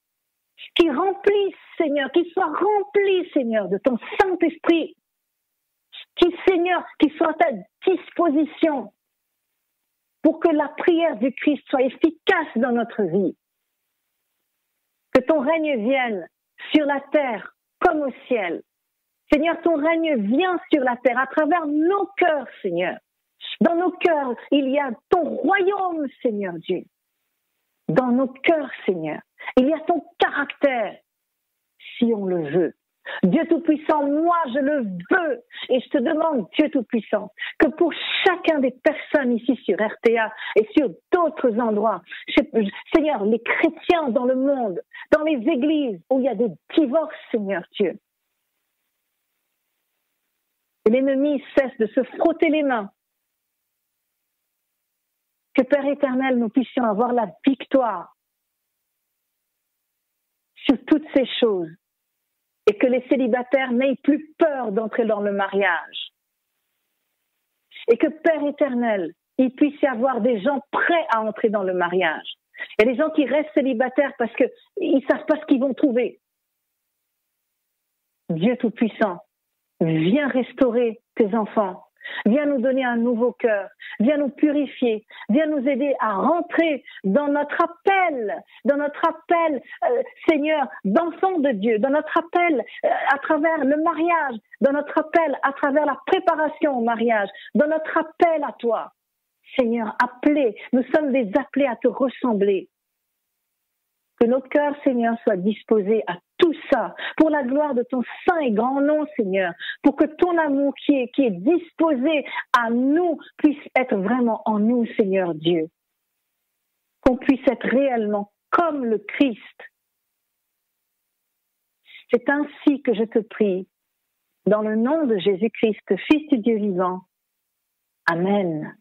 qu'il remplisse, Seigneur, qu'il soit rempli, Seigneur, de ton Saint-Esprit, Seigneur, qu'il soit à ta disposition pour que la prière du Christ soit efficace dans notre vie. Que ton règne vienne sur la terre comme au ciel. Seigneur, ton règne vient sur la terre à travers nos cœurs, Seigneur. Dans nos cœurs, il y a ton royaume, Seigneur Dieu. Dans nos cœurs, Seigneur, il y a ton caractère, si on le veut. Dieu Tout-Puissant, moi je le veux et je te demande, Dieu Tout-Puissant, que pour chacun des personnes ici sur RTA et sur d'autres endroits, Seigneur, les chrétiens dans le monde, dans les églises où il y a des divorces, Seigneur Dieu, et l'ennemi cesse de se frotter les mains, que Père éternel, nous puissions avoir la victoire sur toutes ces choses. Et que les célibataires n'aient plus peur d'entrer dans le mariage. Et que, Père éternel, il puisse y avoir des gens prêts à entrer dans le mariage. Il y a des gens qui restent célibataires parce qu'ils ne savent pas ce qu'ils vont trouver. Dieu Tout-Puissant, viens restaurer tes enfants. Viens nous donner un nouveau cœur, viens nous purifier, viens nous aider à rentrer dans notre appel, Seigneur, d'enfants de Dieu, dans notre appel à travers le mariage, dans notre appel à travers la préparation au mariage, dans notre appel à toi. Seigneur, appelés, nous sommes des appelés à te ressembler. Que nos cœurs, Seigneur, soient disposés à tout ça, pour la gloire de ton saint et grand nom, Seigneur, pour que ton amour qui est disposé à nous puisse être vraiment en nous, Seigneur Dieu. Qu'on puisse être réellement comme le Christ. C'est ainsi que je te prie, dans le nom de Jésus-Christ, Fils du Dieu vivant. Amen.